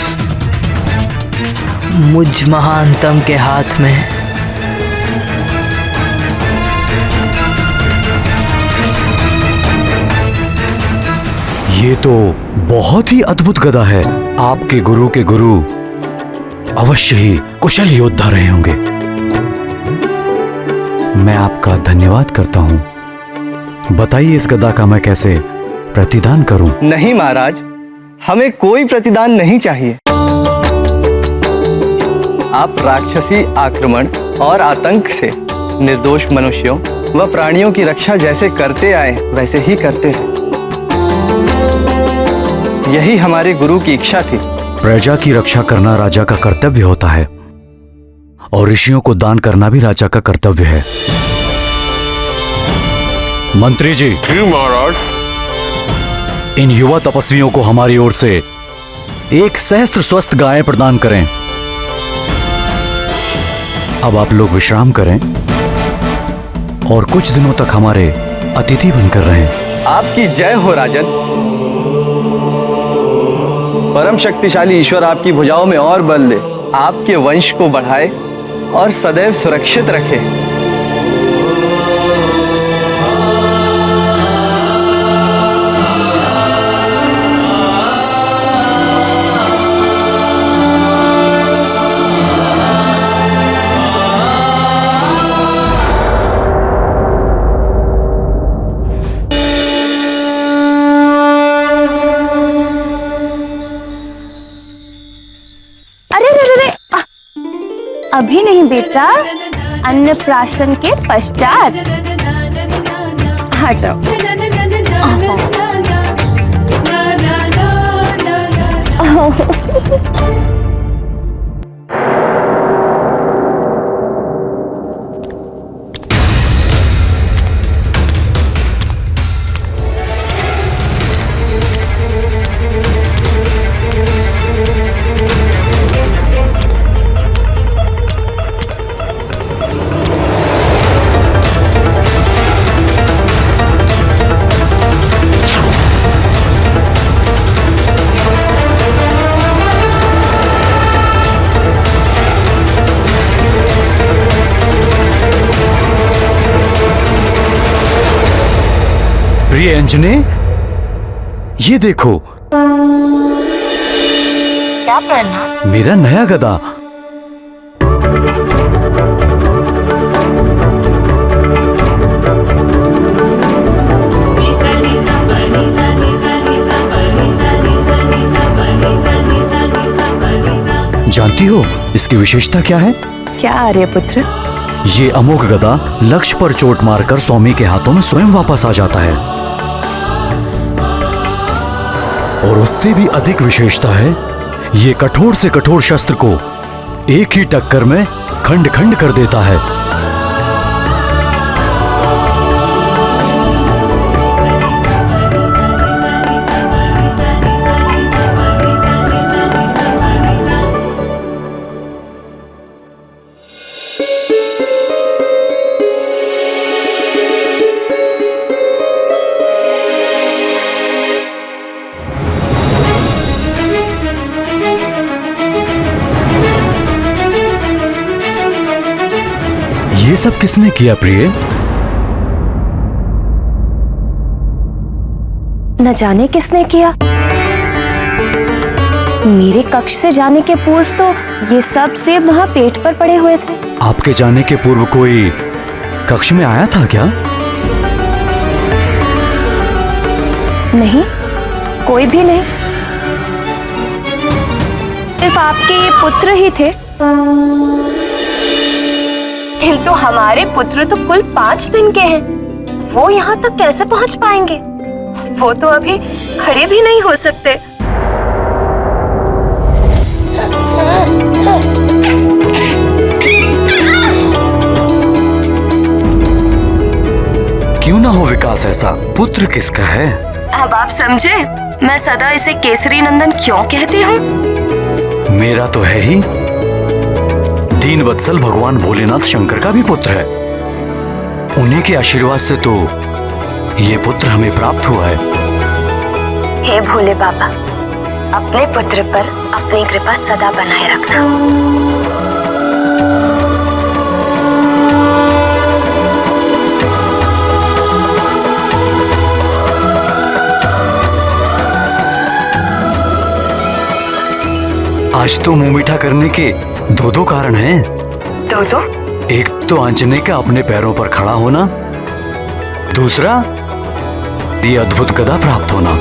S2: मुझ महानतम के हाथ में।
S8: ये तो बहुत ही अद्भुत गदा है। आपके गुरु के गुरु अवश्य ही कुशल योद्धा रहे होंगे। मैं आपका धन्यवाद करता हूं। बताइए इस गदा का मैं कैसे प्रतिदान करूं?
S4: नहीं महाराज, हमें कोई प्रतिदान नहीं चाहिए। आप राक्षसी आक्रमण और आतंक से निर्दोष मनुष्यों व प्राणियों की रक्षा जैसे करते आए वैसे ही करते हैं। यही हमारे गुरु की इच्छा थी।
S8: प्रजा की रक्षा करना राजा का कर्तव्य होता है और ऋषियों को दान करना भी राजा का कर्तव्य है। मंत्री जी।
S5: महाराज।
S8: इन युवा तपस्वियों को हमारी ओर से 1 सहस्त्र स्वस्थ गायें प्रदान करें। अब आप लोग विश्राम करें और कुछ दिनों तक हमारे अतिथि बनकर रहें।
S4: आपकी जय हो राजन। परम शक्तिशाली ईश्वर आपकी भुजाओं में और बल दे, आपके वंश को बढ़ाए और सदैव सुरक्षित रखे।
S3: अभी नहीं बेटा, अन्नप्राशन के पश्चात। आ जाओ।
S8: प्रिय अंजने, ये देखो।
S3: क्या पहना?
S8: मेरा नया गदा। जानती हो इसकी विशेषता क्या है?
S3: क्या आर्यपुत्र?
S8: ये अमोघ गदा लक्ष्य पर चोट मारकर स्वामी के हाथों में स्वयं वापस आ जाता है। और उससे भी अधिक विशेषता है, ये कठोर से कठोर शस्त्र को एक ही टक्कर में खंड खंड कर देता है। ये सब किसने किया प्रिय?
S3: न जाने किसने किया। मेरे कक्ष से जाने के पूर्व तो ये सब सेब वहां पेट पर पड़े हुए थे।
S8: आपके जाने के पूर्व कोई कक्ष में आया था क्या?
S3: नहीं, कोई भी नहीं। सिर्फ आपके ये पुत्र ही थे। किंतु हमारे पुत्र तो कुल 5 दिन के हैं। वो यहाँ तक कैसे पहुँच पाएंगे? वो तो अभी खड़े भी नहीं हो सकते।
S8: क्यों ना हो विकास ऐसा? पुत्र किसका है?
S3: अब आप समझे मैं सदा इसे केसरी नंदन क्यों कहती हूँ?
S8: मेरा तो है ही। दीन वत्सल भगवान भोलेनाथ शंकर का भी पुत्र है। उन्हीं के आशीर्वाद से तो ये पुत्र हमें प्राप्त हुआ है।
S3: हे भोले बाबा, अपने पुत्र पर अपनी कृपा सदा बनाए रखना।
S8: आज तो मुंह मीठा करने के दो कारण हैं।
S11: दो?
S8: एक तो आंजने का अपने पैरों पर खड़ा होना, दूसरा ये अद्भुत गदा प्राप्त होना।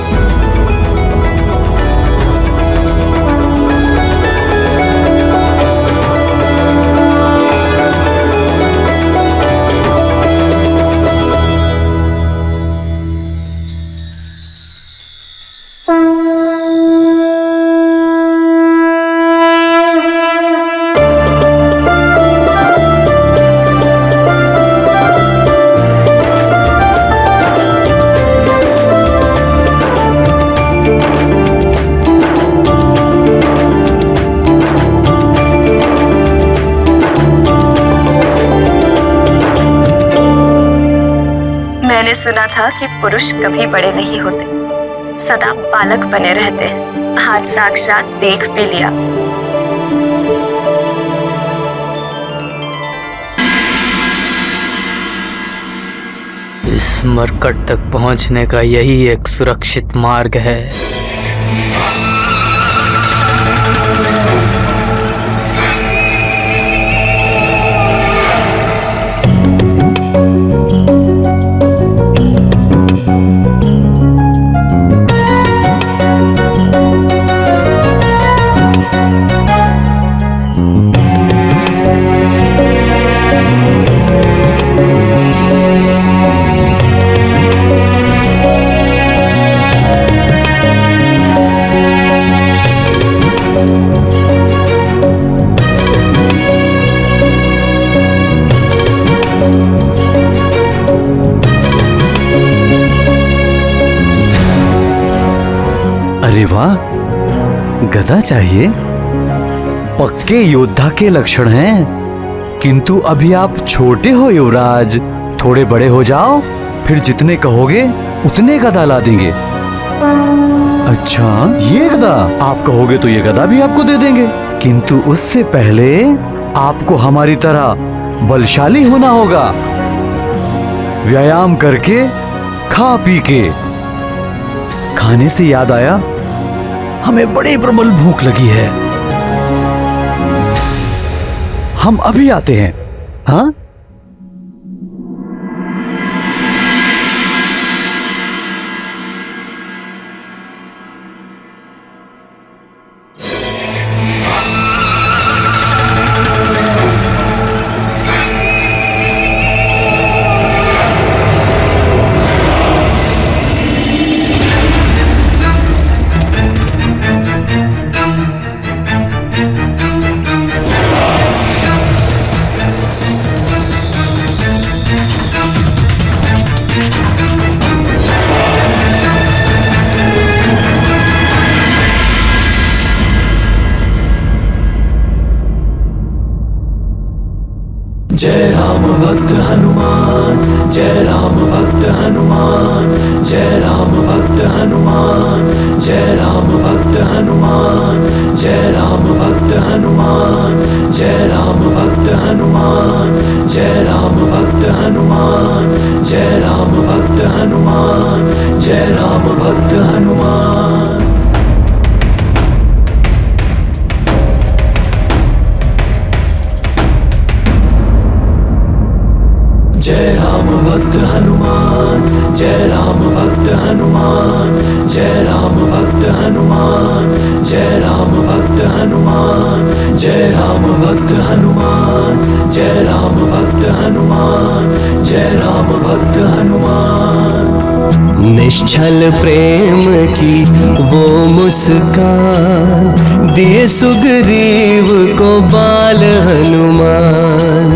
S3: मैंने सुना था कि पुरुष कभी बड़े नहीं होते, सदा बालक बने रहते। आज साक्षात देख भी लिया।
S2: इस मरकट तक पहुंचने का यही एक सुरक्षित मार्ग है।
S8: अरे वाह, गदा चाहिए? पक्के योद्धा के लक्षण हैं। किंतु अभी आप छोटे हो युवराज, थोड़े बड़े हो जाओ, फिर जितने कहोगे उतने गदा ला देंगे। अच्छा, ये गदा? आप कहोगे तो ये गदा भी आपको दे देंगे, किंतु उससे पहले आपको हमारी तरह बलशाली होना होगा। व्यायाम करके, खा पी के। खाने से याद आया, हमें बड़ी प्रबल भूख लगी है। हम अभी आते हैं। हाँ?
S6: जय राम भक्त हनुमान, जय राम भक्त हनुमान, जय राम भक्त हनुमान, जय राम भक्त हनुमान, जय राम भक्त हनुमान, जय राम भक्त हनुमान, जय राम भक्त हनुमान, जय राम भक्त हनुमान, जय राम भक्त हनुमान। जय राम भक्त हनुमान, जय राम भक्त हनुमान, जय राम भक्त हनुमान, जय राम भक्त हनुमान, जय राम भक्त हनुमान, जय राम भक्त हनुमान, जय राम भक्त हनुमान।
S9: निश्चल प्रेम की वो मुस्कान दिए सुग्रीव को बाल हनुमान।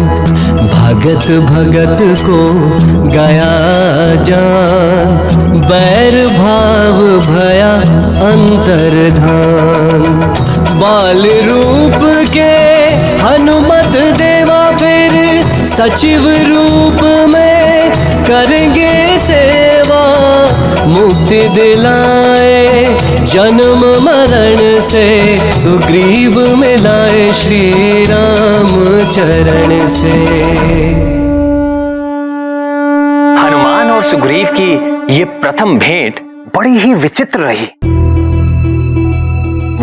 S9: भगत भगत को गया जान, बैर भाव भया अंतर्धान। बाल रूप के हनुमत देवा फिर सचिव रूप में करेंगे सेवा। मुक्ति दिलाए जन्म मरण से, सुग्रीव मिलाए श्री राम चरण से।
S1: हनुमान और सुग्रीव की ये प्रथम भेंट बड़ी ही विचित्र रही।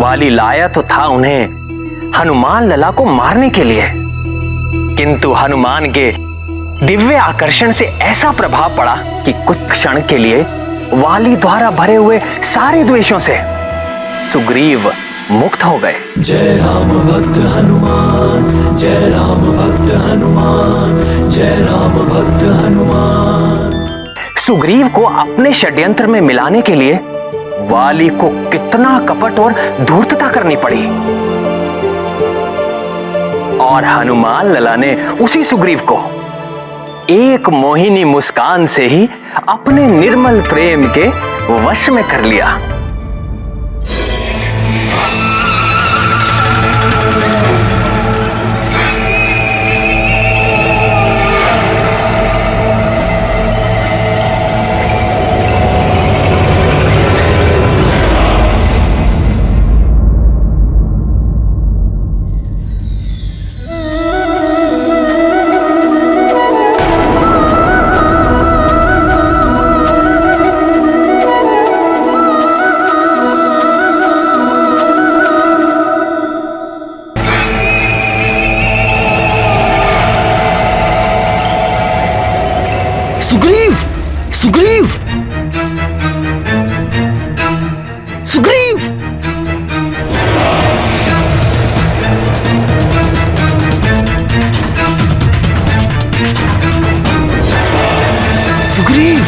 S1: वाली लाया तो था उन्हें हनुमान लला को मारने के लिए, किंतु हनुमान के दिव्य आकर्षण से ऐसा प्रभाव पड़ा कि कुछ क्षण के लिए वाली द्वारा भरे हुए सारे द्वेषों से सुग्रीव मुक्त हो गए।
S6: जय राम भक्त हनुमान, जय राम भक्त हनुमान, जय राम भक्त हनुमान।
S1: सुग्रीव को अपने षड्यंत्र में मिलाने के लिए वाली को कितना कपट और धूर्तता करनी पड़ी, और हनुमान लला ने उसी सुग्रीव को एक मोहिनी मुस्कान से ही अपने निर्मल प्रेम के वश में कर लिया।
S2: सुग्रीव, सुग्रीव, सुग्रीव! सुग्रीव,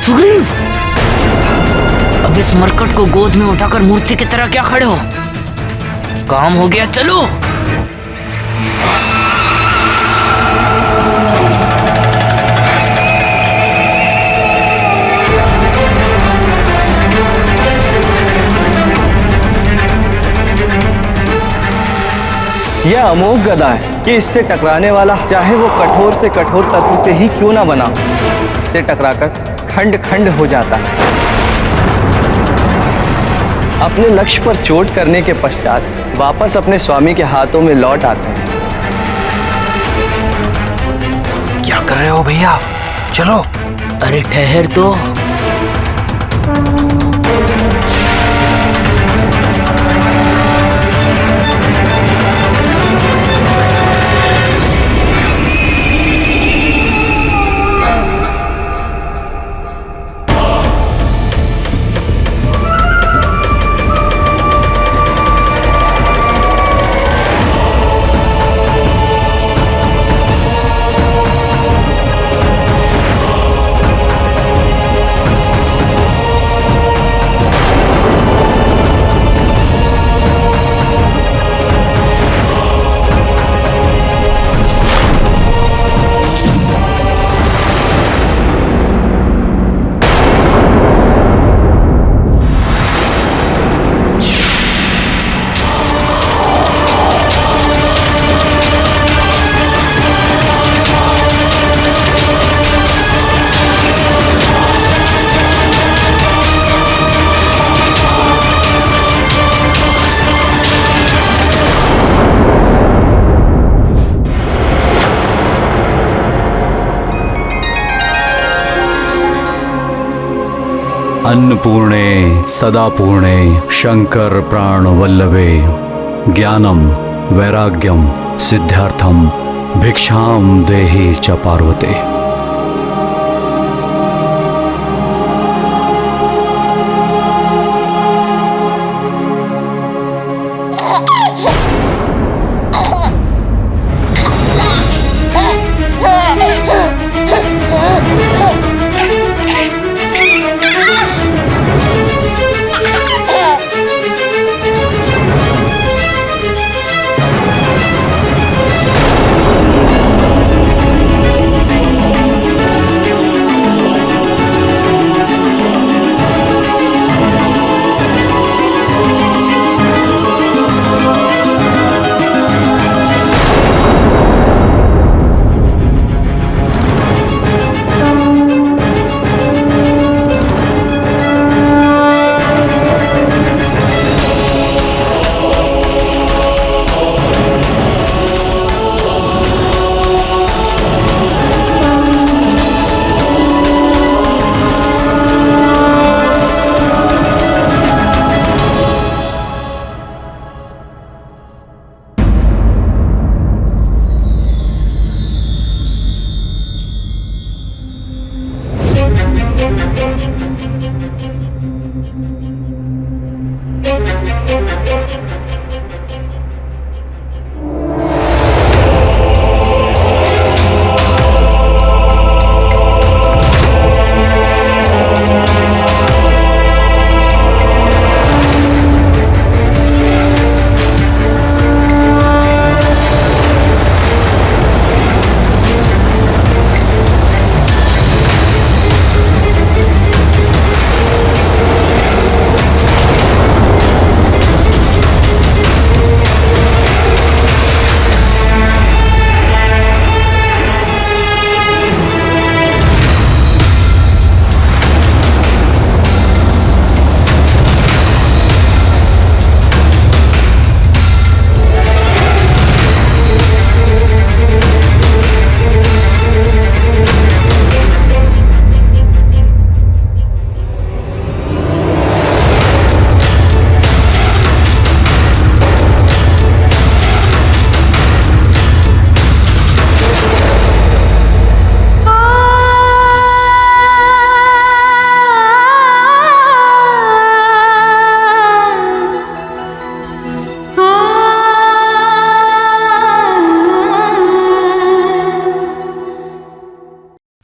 S2: सुग्रीव! अब इस मरकट को गोद में उठाकर मूर्ति की तरह क्या खड़े हो? काम हो गया, चलो।
S4: यह अमोघ गदा है कि इससे टकराने वाला चाहे वो कठोर से कठोर तत्व से ही क्यों ना बना, इससे टकराकर खंड खंड हो जाता है। अपने लक्ष्य पर चोट करने के पश्चात वापस अपने स्वामी के हाथों में लौट आते हैं।
S21: क्या कर रहे हो भैया? चलो।
S2: अरे ठहर तो।
S8: अन्नपूर्णे सदा पूर्णे शंकर प्राण वल्लभे ज्ञानम वैराग्यम सिद्धार्थम भिक्षाम देहि च पार्वते।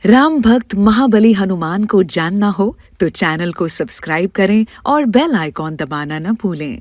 S7: राम भक्त महाबली हनुमान को जानना हो तो चैनल को सब्सक्राइब करें और बेल आइकॉन दबाना न भूलें।